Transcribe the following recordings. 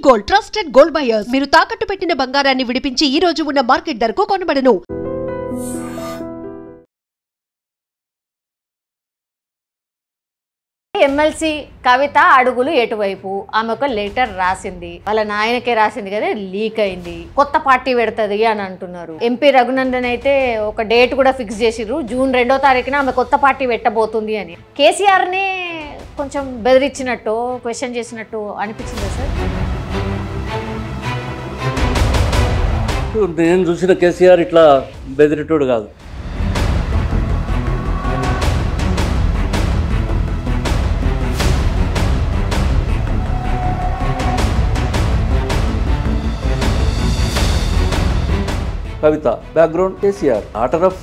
Gold trusted gold buyers మీరు తాకట్టు పెట్టిన బంగారాన్ని విడిపించి ఈ రోజు ఉన్న మార్కెట్ ధరకు కొనబడను. ఎమ్మెల్సీ కవిత అడుగులు ఎటువైపు ఆమె ఒక లెటర్ రాసింది, వాళ్ళ నాయనకే రాసింది కదా, లీక్ అయింది, కొత్త పార్టీ పెడుతుంది అని అంటున్నారు. ఎంపీ రఘునందన్ అయితే ఒక డేట్ కూడా ఫిక్స్ చేసిర్రు, జూన్ 2వ తారీఖున ఆమె కొత్త పార్టీ పెట్టబోతుంది అని. కేసీఆర్ని కొంచెం బెదిరించినట్టు క్వశ్చన్ చేసినట్టు అనిపించిందా సార్? నేను చూసిన కేసీఆర్ ఇట్లా బెదిరిటోడు కాదు. Kavitha background KCR, daughter of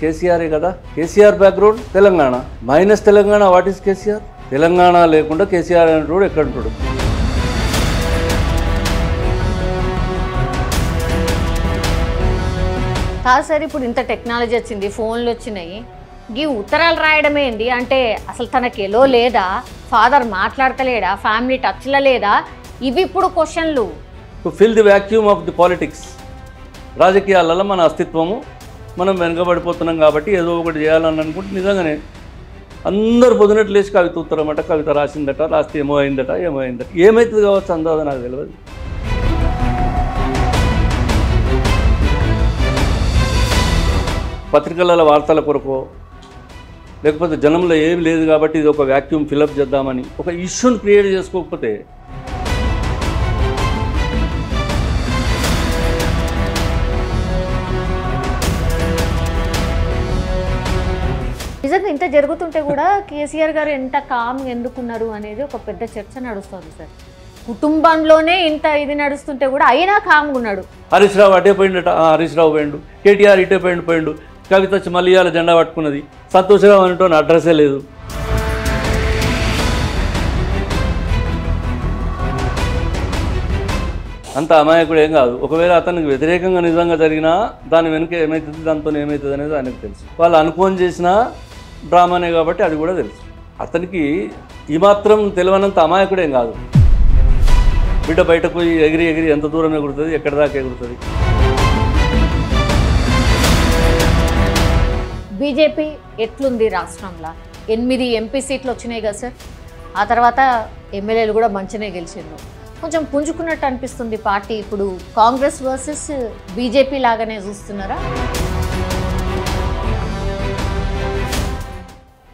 KCR కదా. KCR background Telangana, minus Telangana. What is KCR? Telangana లేకుండా కేసీఆర్ అంటాడు ఎక్కడంటాడు? కాదు సార్, ఇప్పుడు ఇంత టెక్నాలజీ వచ్చింది, ఫోన్లు వచ్చినాయి, ఈ ఉత్తరాలు రాయడం ఏంటి అంటే అసలు తనకి ఎలో లేదా, ఫాదర్ మాట్లాడతలేడా, ఫ్యామిలీ టచ్లో లేదా, ఇవి ఇప్పుడు క్వశ్చన్లు. To fill the vacuum of the politics. రాజకీయాలలో మన అస్తిత్వము, మనం వెనుకబడిపోతున్నాం కాబట్టి ఏదో ఒకటి చేయాలని అనుకుంటే నిజంగానే అందరు పొద్దునట్లు లేచి కవిత ఉత్తరం అంట, కవిత రాసిందట, రాస్తే ఏమో అయిందట, ఏమవుతుంది కావచ్చు అందాదో నాకు తెలియదు. పత్రికల వార్తల కొరకు లేకపోతే జనంలో ఏమి లేదు కాబట్టి ఇది ఒక వ్యాక్యూమ్ ఫిలప్ చేద్దామని ఒక ఇష్యూని క్రియేట్ చేసుకోకపోతే నిజంగా ఇంత జరుగుతుంటే కూడా కేసీఆర్ గారు ఎంత కామ్గా ఎందుకున్నారు అనేది ఒక పెద్ద చర్చ నడుస్తుంది సార్. కుటుంబంలోనే ఇంత ఇది నడుస్తుంటే కూడా అయినా కామ్గా ఉన్నాడు. హరీష్ రావు అటే పోయిండట, హరీష్ రావు పోయిండు, కేటీఆర్ ఇటే పోయిండు, కవిత వచ్చి మళ్ళీ ఇవాళ జెండా పట్టుకున్నది, సంతోషరావు అంటూ అడ్రస్సే లేదు. అంత అమాయకుడు ఏం కాదు. ఒకవేళ అతనికి వ్యతిరేకంగా నిజంగా జరిగినా దాని వెనుక ఏమవుతుంది, దాంతో ఏమవుతుంది అనేది ఆయనకు తెలుసు. వాళ్ళు అనుకోని చేసిన డ్రామానే కాబట్టి అది కూడా తెలుసు. అతనికి ఈ మాత్రం తెలియనంత అమాయకుడేం కాదు. బిడ్డ బయటకు పోయి ఎగిరి ఎంత దూరం ఎగురుతుంది, ఎక్కడి దాకా ఎగురుతుంది. బీజేపీ ఎట్లుంది రాష్ట్రంలో? 8 ఎంపీ సీట్లు వచ్చినాయి కదా సార్, ఆ తర్వాత ఎమ్మెల్యేలు కూడా మంచిగానే గెలిచిండ్రు. కొంచెం పుంజుకున్నట్టు అనిపిస్తుంది పార్టీ. ఇప్పుడు కాంగ్రెస్ వర్సెస్ బీజేపీ లాగానే చూస్తున్నారా?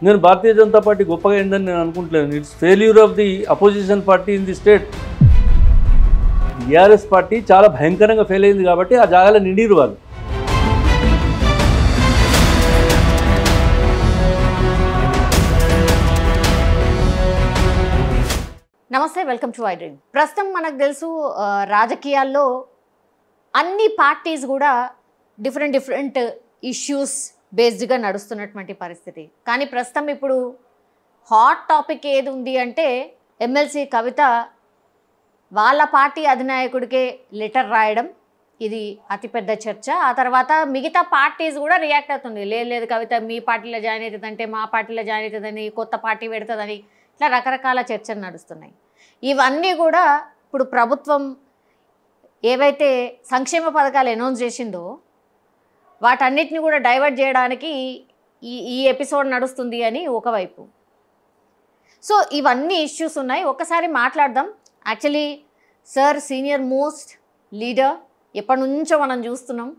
నేను భారతీయ జనతా పార్టీ గొప్పగా అయిందని నేను అనుకుంటలేను. It's failure of the opposition party in the state. TRS party చాలా భయంకరంగా ఫెయిల్ అయింది కాబట్టి ఆ జాగాలో నిండిరు వాళ్ళు. నమస్తే, వెల్కమ్ టు వైడ్ రింగ్. ప్రస్తుతం మనకు తెలుసు రాజకీయాల్లో అన్ని పార్టీస్ కూడా డిఫరెంట్ ఇష్యూస్ బేస్డ్గా నడుస్తున్నటువంటి పరిస్థితి. కానీ ప్రస్తుతం ఇప్పుడు హాట్ టాపిక్ ఏది ఉంది అంటే ఎమ్మెల్సీ కవిత వాళ్ళ పార్టీ అధినాయకుడికే లెటర్ రాయడం. ఇది అతిపెద్ద చర్చ. ఆ తర్వాత మిగతా పార్టీస్ కూడా రియాక్ట్ అవుతుంది. లేదు కవిత మీ పార్టీలో జాయిన్ అవుతుందంటే మా పార్టీలో జాయిన్ అవుతుందని, కొత్త పార్టీ పెడుతుందని, ఇట్లా రకరకాల చర్చలు నడుస్తున్నాయి. ఇవన్నీ కూడా ఇప్పుడు ప్రభుత్వం ఏవైతే సంక్షేమ పథకాలు అనౌన్స్ చేసిందో వాటన్నిటిని కూడా డైవర్ట్ చేయడానికి ఈ ఎపిసోడ్ నడుస్తుంది అని ఒకవైపు. సో ఇవన్నీ ఇష్యూస్ ఉన్నాయి, ఒక్కసారి మాట్లాడదాం. Actually sir senior most leader, ఎప్పటి నుంచో మనం చూస్తున్నాం.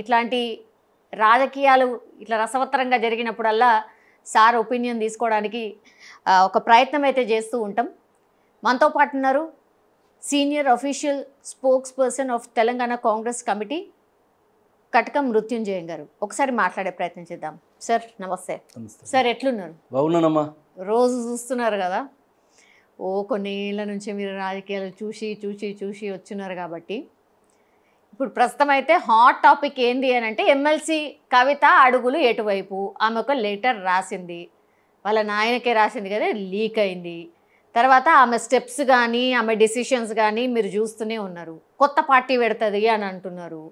ఇట్లాంటి రాజకీయాలు ఇట్లా రసవత్తరంగా జరిగినప్పుడల్లా సార్ ఒపీనియన్ తీసుకోవడానికి ఒక ప్రయత్నం అయితే చేస్తూ ఉంటాం. మనతో పాటు ఉన్నారు senior official spokesperson of Telangana Congress committee Katakam Mrutyunjayam గారు. ఒకసారి మాట్లాడే ప్రయత్నం చేద్దాం. సార్ నమస్తే. సార్ ఎట్లున్నారు? బాగున్నానమ్మా. రోజు చూస్తున్నారు కదా, కొన్ని ఏళ్ళ నుంచి మీరు రాజకీయాలు చూసి వచ్చున్నారు కాబట్టి ఇప్పుడు ప్రస్తుతం అయితే హాట్ టాపిక్ ఏంది అని అంటే ఎమ్మెల్సీ కవిత అడుగులు ఎటువైపు. ఆమె ఒక లెటర్ రాసింది, వాళ్ళ నాయనకే రాసింది కదా, లీక్ అయింది. తర్వాత ఆమె స్టెప్స్ కానీ ఆమె డెసిషన్స్ కానీ మీరు చూస్తూనే ఉన్నారు. కొత్త పార్టీ పెడుతుంది అని అంటున్నారు.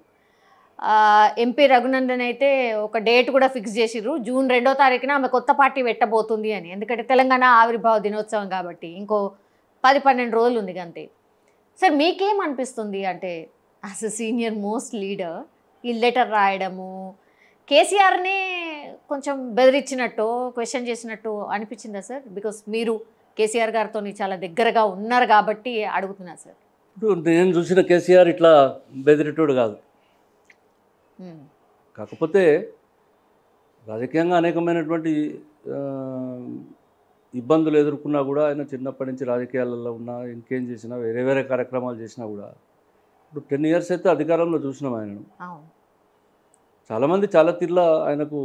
ఎంపీ రఘునందన్ అయితే ఒక డేట్ కూడా ఫిక్స్ చేసిర్రు, జూన్ 2వ తారీఖున ఆమె కొత్త పార్టీ పెట్టబోతుంది అని. ఎందుకంటే తెలంగాణ ఆవిర్భావ దినోత్సవం కాబట్టి ఇంకో 10-12 రోజులు ఉంది అంతే. సార్ మీకేమనిపిస్తుంది అంటే as a senior most leader ఈ లెటర్ రాయడము కేసీఆర్ని కొంచెం బెదిరించినట్టు క్వశ్చన్ చేసినట్టు అనిపించిందా సార్? బికాస్ మీరు కేసీఆర్ గారితో చాలా దగ్గరగా ఉన్నారు కాబట్టి అడుగుతున్నా సార్. ఇప్పుడు నేను చూసిన కేసీఆర్ ఇట్లా బెదిరేటోడు కాదు. కాకపోతే రాజకీయంగా అనేకమైనటువంటి ఇబ్బందులు ఎదుర్కొన్నా కూడా ఆయన చిన్నప్పటి నుంచి రాజకీయాలలో ఉన్నా ఇంకేం చేసినా వేరే వేరే కార్యక్రమాలు చేసినా కూడా ఇప్పుడు 10 years అయితే అధికారంలో చూసినాం ఆయనను. చాలామంది చాలా తీర్ల ఆయనకు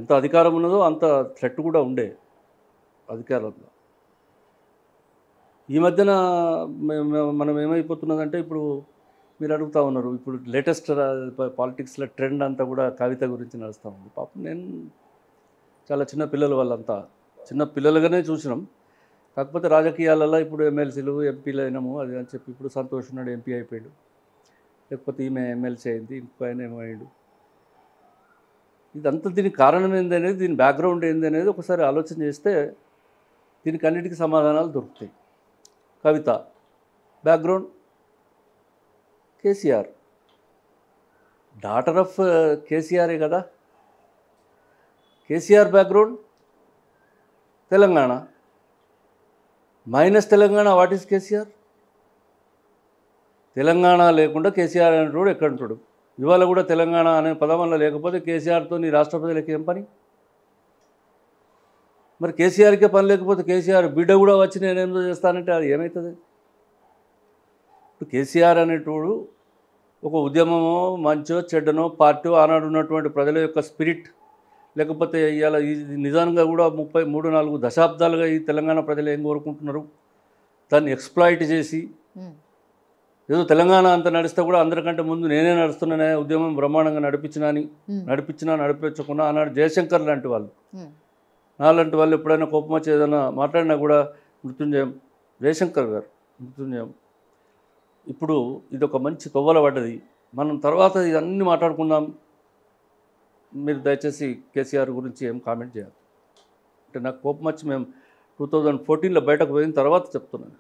ఎంత అధికారం ఉన్నదో అంత థ్రెట్ కూడా ఉండే అధికారంలో. ఈ మధ్యన మనం ఏమైపోతున్నదంటే ఇప్పుడు మీరు అడుగుతూ ఉన్నారు, ఇప్పుడు లేటెస్ట్ పాలిటిక్స్లో ట్రెండ్ అంతా కూడా కవిత గురించి నడుస్తూ ఉంది. పాపం నేను చాలా చిన్న పిల్లలు వాళ్ళంతా చిన్న పిల్లలుగానే చూసినాం. కాకపోతే రాజకీయాలలో ఇప్పుడు ఎమ్మెల్సీలు ఎంపీలు అయినాము అది అని చెప్పి ఇప్పుడు సంతోష్ ఉన్నాడు ఎంపీ అయిపోయాడు, లేకపోతే ఈమె ఎమ్మెల్సీ అయింది, ఇంకో ఆయన ఏమయ్యాడు. ఇదంతా దీనికి కారణం ఏంది అనేది, దీని బ్యాక్గ్రౌండ్ ఏంది అనేది ఒకసారి ఆలోచన చేస్తే దీనికి అన్నిటికీ సమాధానాలు దొరుకుతాయి. కవిత బ్యాక్గ్రౌండ్ కేసీఆర్, డాటర్ ఆఫ్ కేసీఆరే కదా. KCR background Telangana, minus Telangana what is KCR? Telangana లేకుండా కేసీఆర్ అనేటోడు ఎక్కడ ఉంటాడు? ఇవాళ కూడా తెలంగాణ అనే పదం వల్ల లేకపోతే కేసీఆర్తో నీ రాష్ట్ర ప్రజలకి ఏం పని? మరి కేసీఆర్కే పని లేకపోతే కేసీఆర్ బిడ్డ కూడా వచ్చి నేనేందో చేస్తానంటే అది ఏమవుతుంది? ఇప్పుడు కేసీఆర్ అనేటోడు ఒక ఉద్యమమో మంచో చెడ్డనో పార్టీ ఆనాడు ఉన్నటువంటి ప్రజల యొక్క స్పిరిట్, లేకపోతే ఇవాళ నిజంగా కూడా 33-34 దశాబ్దాలుగా ఈ తెలంగాణ ప్రజలు ఏం కోరుకుంటున్నారు, దాన్ని ఎక్స్ప్లాయిట్ చేసి ఏదో తెలంగాణ అంత నడిస్తే కూడా అందరికంటే ముందు నేనే నడుస్తున్నానే, ఉద్యమం బ్రహ్మాండంగా నడిపించకుండా ఆనాడు జయశంకర్ లాంటి వాళ్ళు, నాలాంటి వాళ్ళు ఎప్పుడైనా కోపం వచ్చి ఏదైనా మాట్లాడినా కూడా మృత్యుంజయం, జయశంకర్ గారు మృత్యుంజయం. ఇప్పుడు ఇది ఒక మంచి తొవ్వల పడ్డది. మనం తర్వాత ఇదన్నీ మాట్లాడుకుందాం. మీరు దయచేసి కేసీఆర్ గురించి ఏం కామెంట్ చేయాలి అంటే నాకు కోపం వచ్చి మేము 2014లో బయటకు పోయిన తర్వాత చెప్తున్నాను.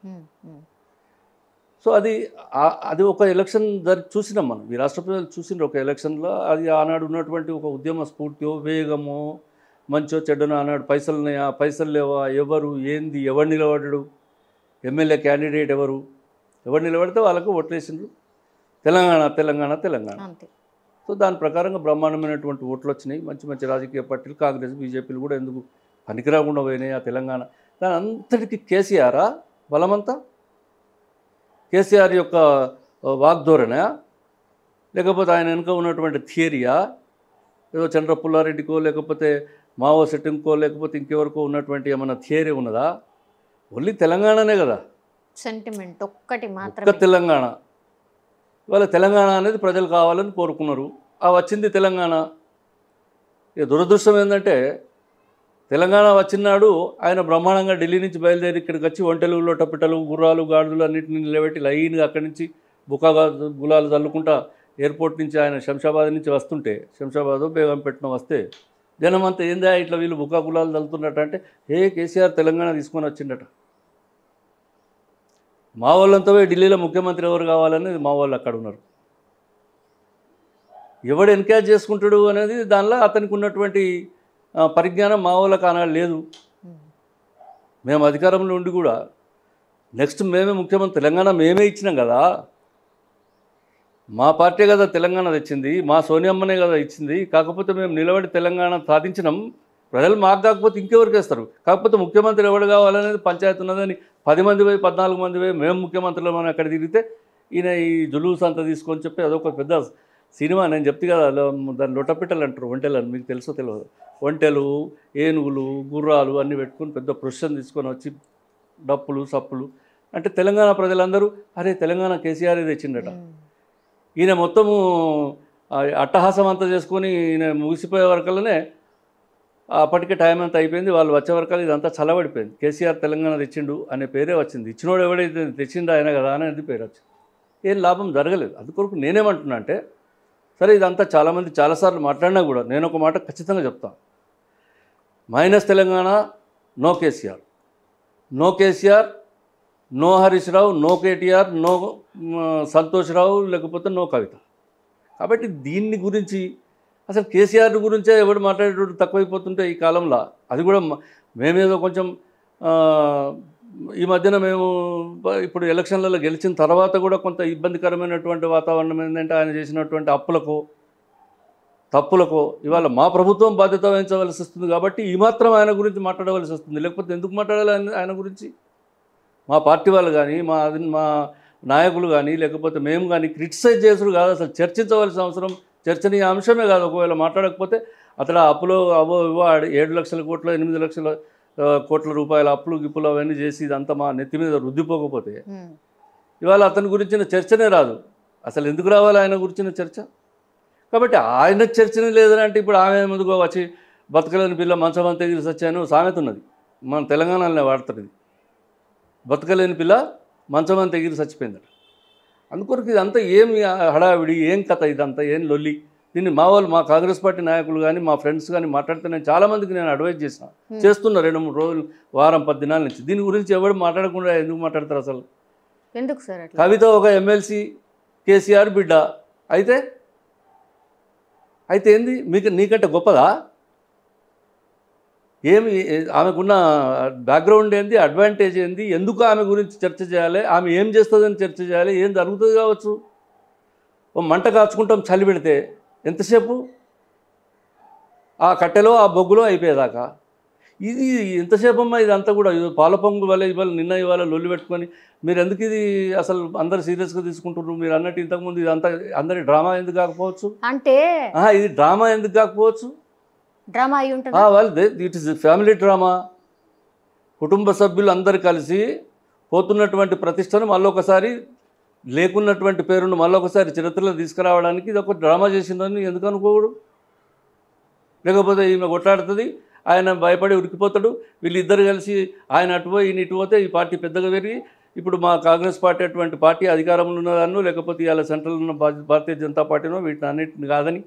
సో అది ఒక ఎలక్షన్ చూసినాం మనం, ఈ రాష్ట్ర ప్రజలు చూసిన ఒక ఎలక్షన్లో అది ఆనాడు ఉన్నటువంటి ఒక ఉద్యమ స్ఫూర్తియో వేగమో మంచో చెడ్డనో, ఆనాడు పైసలున్నాయా పైసలు లేవా, ఎవరు ఏంది, ఎవరు నిలబడ్డాడు, ఎమ్మెల్యే క్యాండిడేట్ ఎవరు నిలబడితే వాళ్ళకు ఓట్లేసిండ్రు, తెలంగాణ తెలంగాణ తెలంగాణ. సో దాని ప్రకారంగా బ్రహ్మాండమైనటువంటి ఓట్లు వచ్చినాయి. మంచి మంచి రాజకీయ పార్టీలు కాంగ్రెస్ బీజేపీలు కూడా ఎందుకు పనికిరాకుండా పోయినాయి ఆ తెలంగాణ. దాని అంతటికి కేసీఆరా బలమంతా? కేసీఆర్ యొక్క వాగ్ధోరణా, లేకపోతే ఆయన వెనుక ఉన్నటువంటి థియరీయా, ఏదో చంద్ర పుల్లారెడ్డికో లేకపోతే మావో సెట్టింగ్కో లేకపోతే ఇంకెవరికో ఉన్నటువంటి ఏమైనా థియరీ ఉన్నదా? ఓన్లీ తెలంగాణనే కదా, సెంటిమెంట్ ఒక్కటి మాత్రమే, ఒక్క తెలంగాణ. ఇవాళ తెలంగాణ అనేది ప్రజలు కావాలని కోరుకున్నారు, వచ్చింది తెలంగాణ. ఇక దురదృష్టం ఏంటంటే తెలంగాణ వచ్చినాడు ఆయన బ్రహ్మాండంగా ఢిల్లీ నుంచి బయలుదేరి ఇక్కడికి వచ్చి ఒంటెలు లొట్టపిట్టలు గుర్రాలు గాడులు అన్నింటిని నిలబెట్టి లైన్గా అక్కడి నుంచి గులాలు చల్లుకుంటా ఎయిర్పోర్ట్ నుంచి ఆయన శంషాబాద్ నుంచి వస్తుంటే, శంషాబాద్ బేగంపేటను వస్తే జనం అంతా ఏందా ఇట్లా వీళ్ళు గులాలు చల్లుతున్నట్టు అంటే కేసీఆర్ తెలంగాణ తీసుకొని వచ్చిండట. మా వాళ్ళంతా ఢిల్లీలో ముఖ్యమంత్రి ఎవరు కావాలనేది మా వాళ్ళు అక్కడ ఉన్నారు. ఎవడు ఎన్కరేజ్ చేసుకుంటాడు అనేది దానిలో అతనికి ఉన్నటువంటి పరిజ్ఞానం మా వాళ్ళకి ఆనాడు లేదు. మేము అధికారంలో ఉండి కూడా నెక్స్ట్ మేమే ముఖ్యమంత్రి, తెలంగాణ మేమే ఇచ్చినాం కదా, మా పార్టీ కదా తెలంగాణ తెచ్చింది, మా సోనియమ్మనే కదా ఇచ్చింది. కాకపోతే మేము నిలబడి తెలంగాణ సాధించినాం, ప్రజలు మాకు కాకపోతే ఇంకెవరికి వేస్తారు. కాకపోతే ముఖ్యమంత్రి ఎవరు కావాలనేది పంచాయతీ ఉన్నదని 10 మంది పోయి 14 మంది పోయి మేము ముఖ్యమంత్రులు మనం అక్కడ తిరిగితే ఈయన ఈ జులూస్ అంతా తీసుకొని చెప్పి అదొక పెద్ద సినిమా. నేను చెప్తే కదా దాన్ని లొట్టపిట్టలు అంటారు, ఒంటెలు అని, మీకు తెలుసో తెలియదు. ఒంటెలు ఏనుగులు గుర్రాలు అన్నీ పెట్టుకొని పెద్ద ప్రొసెషన్ తీసుకొని వచ్చి డప్పులు సప్పులు అంటే తెలంగాణ ప్రజలందరూ అరే తెలంగాణ కేసీఆర్ తెచ్చిండట. ఈయన మొత్తము అట్టహాసం అంతా చేసుకొని ఈయన ముగిసిపోయే వరకల్లోనే అప్పటికే టైం అంతా అయిపోయింది, వాళ్ళు వచ్చే వరకల్లా ఇదంతా చల్లబడిపోయింది. కేసీఆర్ తెలంగాణ తెచ్చిండు అనే పేరే వచ్చింది. ఇచ్చినోడు ఎవడైతే తెచ్చిండో ఆయన కదా అనేది పేరు వచ్చింది. ఏం లాభం జరగలేదు. అందుకొరకు నేనేమంటున్నా అంటే సరే ఇదంతా చాలామంది చాలాసార్లు మాట్లాడినా కూడా నేను ఒక మాట ఖచ్చితంగా చెప్తాను, minus Telangana no KCR, no KCR no Harish Rao, no KTR, no Santosh Rao, లేకపోతే నో కవిత. కాబట్టి దీన్ని గురించి అసలు కేసీఆర్ గురించే ఎవడు మాట్లాడేటప్పుడు తక్కువైపోతుంటే ఈ కాలంలో, అది కూడా మేమేదో కొంచెం ఈ మధ్యన మేము ఇప్పుడు ఎలక్షన్లలో గెలిచిన తర్వాత కూడా కొంత ఇబ్బందికరమైనటువంటి వాతావరణం ఏంటంటే ఆయన చేసినటువంటి తప్పులకో ఇవాళ మా ప్రభుత్వం బాధ్యత వహించవలసి వస్తుంది. కాబట్టి ఈ మాత్రం ఆయన గురించి మాట్లాడవలసి వస్తుంది. లేకపోతే ఎందుకు మాట్లాడాలి ఆయన గురించి? మా పార్టీ వాళ్ళు కానీ మా నాయకులు కానీ లేకపోతే మేము కానీ క్రిటిసైజ్ చేసుడు కాదు, అసలు చర్చించవలసిన అవసరం, చర్చనీయ అంశమే కాదు. ఒకవేళ మాట్లాడకపోతే అతడు అప్పులో ఇవ్వ 7 లక్షల కోట్ల 8 లక్షల కోట్ల రూపాయల అప్పులు గిప్పులు అవన్నీ చేసి ఇదంతా మా నెత్తి మీద రుద్దిపోకపోతే ఇవాళ అతని గురించిన చర్చనే రాదు. అసలు ఎందుకు రావాలి ఆయన గురించిన చర్చ? కాబట్టి ఆయన చర్చనే లేదని అంటే ఇప్పుడు ఆమె ముందుకు వచ్చి బతకలేని పిల్ల మంచమంతా ఎగిరి సచ్చాను సామెత ఉన్నది, మన తెలంగాణలోనే వాడతారు ఇది. బతకలేని పిల్ల మంచమంతా ఎగిరి చచ్చిపోయిందట. అందుకొరకు ఇదంతా ఏం హడావిడి, ఏం కథ, ఇదంతా ఏం లొల్లి? దీన్ని మా కాంగ్రెస్ పార్టీ నాయకులు కానీ మా ఫ్రెండ్స్ కానీ మాట్లాడితే నేను చాలామందికి నేను అడ్వైజ్ చేస్తున్నా 2-3 రోజులు, వారం 10 దినాల నుంచి. దీని గురించి ఎవరు మాట్లాడకుండా ఎందుకు మాట్లాడతారు అసలు? ఎందుకు సార్? కవిత ఒక ఎమ్మెల్సీ, కేసీఆర్ బిడ్డ అయితే ఏంది? నీకంటే గొప్పదా? ఏమి ఆమెకున్న బ్యాక్గ్రౌండ్ ఏంది, అడ్వాంటేజ్ ఏంది, ఎందుకు ఆమె గురించి చర్చ చేయాలి, ఆమె ఏం చేస్తుందని చర్చ చేయాలి, ఏం జరుగుతుంది కావచ్చు. ఓ మంట కాచుకుంటాం చలి పెడితే ఎంతసేపు? ఆ కట్టెలో ఆ బొగ్గులో అయిపోయేదాకా. ఇది ఎంతసేపు అమ్మా ఇదంతా కూడా? పాల పొంగు వల్ల ఇవాళ లొల్లి పెట్టుకొని మీరు ఎందుకు ఇది అసలు అందరు సీరియస్గా తీసుకుంటున్నారు? మీరు అన్నట్టు ఇంతకుముందు ఇదంతా అందరి డ్రామా ఎందుకు కాకపోవచ్చు? అంటే ఇది డ్రామా ఎందుకు కాకపోవచ్చు? డ్రామా అయి ఉంటుంది. వాళ్ళు ఇట్ ఇస్ ఫ్యామిలీ డ్రామా. కుటుంబ సభ్యులు అందరు కలిసి పోతున్నటువంటి ప్రతిష్టను మళ్ళొకసారి, లేకున్నటువంటి పేరును మళ్ళొకసారి చరిత్రలో తీసుకురావడానికి ఇది ఒక డ్రామా చేసిందని ఎందుకు అనుకోకూడదు? లేకపోతే ఈమె కొట్లాడుతుంది, ఆయన భయపడి ఉరికిపోతాడు, వీళ్ళిద్దరు కలిసి ఆయన అటుపోయి ఈయన ఇటుపోతే ఈ పార్టీ పెద్దగా పెరిగి ఇప్పుడు మా కాంగ్రెస్ పార్టీ అటువంటి పార్టీ అధికారంలో ఉన్నదాన్నో లేకపోతే ఇవాళ సెంట్రల్ ఉన్న భారతీయ జనతా పార్టీనో వీటిని అన్నింటిని కాదని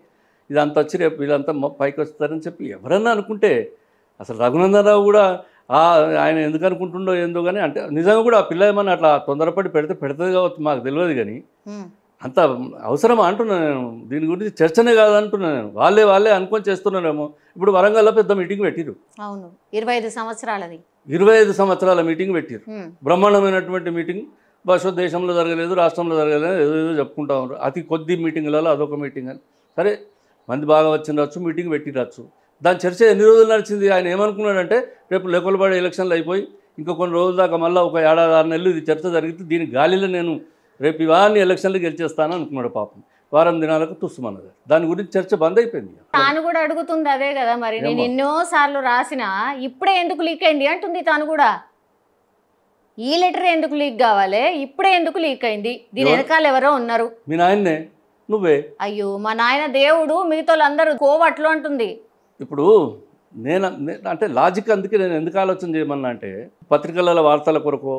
ఇదంతా వచ్చి రేపు వీళ్ళంతా పైకి వస్తారని చెప్పి ఎవరన్నా అనుకుంటే, అసలు రఘునందన్ రావు కూడా ఆయన ఎందుకు అనుకుంటుండో ఏందో కానీ, అంటే నిజంగా కూడా ఆ పిల్ల ఏమన్నా అట్లా తొందరపడి పెడుతుంది కావచ్చు, మాకు తెలియదు. కానీ అంత అవసరమా అంటున్నాను నేను. దీని గురించి చర్చనే కాదంటున్నాను నేను. వాళ్ళే అనుకొని చేస్తున్నారేమో. ఇప్పుడు వరంగల్లో పెద్ద మీటింగ్ పెట్టిరు. అవును, 25 సంవత్సరాలది. 25 సంవత్సరాల మీటింగ్ పెట్టిరు. బ్రహ్మాండమైనటువంటి మీటింగ్. బహుశా దేశంలో జరగలేదు, రాష్ట్రంలో జరగలేదు, ఏదో చెప్పుకుంటా ఉన్నారు. అతి కొద్ది మీటింగ్లలో అదొక మీటింగ్ అని. సరే, మంది బాగా వచ్చిండొచ్చు, మీటింగ్ పెట్టిరచ్చు. దాని చర్చ ఎన్ని రోజులు నడిచింది? ఆయన ఏమనుకున్నాడంటే రేపు లోకల్బాడీ ఎలక్షన్లు అయిపోయి ఇంకా కొన్ని రోజుల దాకా మళ్ళీ ఒక 7-6 నెలలు ఇది చర్చ జరిగితే దీని గాలిలో నేను రేపు ఇవన్నీ ఎలక్షన్లు గెలిచేస్తాను అనుకున్నాడు. పాపం వారం దినాలకు తుస్సుమన్నది. దాని గురించి చర్చ బంద్ అయిపోయింది. తాను కూడా అడుగుతుంది అదే కదా మరి. నేను ఎన్నోసార్లు రాసిన ఇప్పుడే ఎందుకు లీక్ అయింది అంటుంది తాను కూడా. ఈ లెటర్ ఎందుకు లీక్ కావాలి, ఇప్పుడే ఎందుకు లీక్ అయింది? దీని వెనకాల ఎవరో ఉన్నారు. మీ నాయన్నే, నువ్వే. అయ్యో, మా నాయన దేవుడు, మిగతా వాళ్ళందరూ కోవట్లు అంటుంది. ఇప్పుడు నేను అంటే లాజిక్ అందుకే నేను ఎందుకు ఆలోచన చేయమన్నా అంటే, పత్రికల వార్తల కొరకో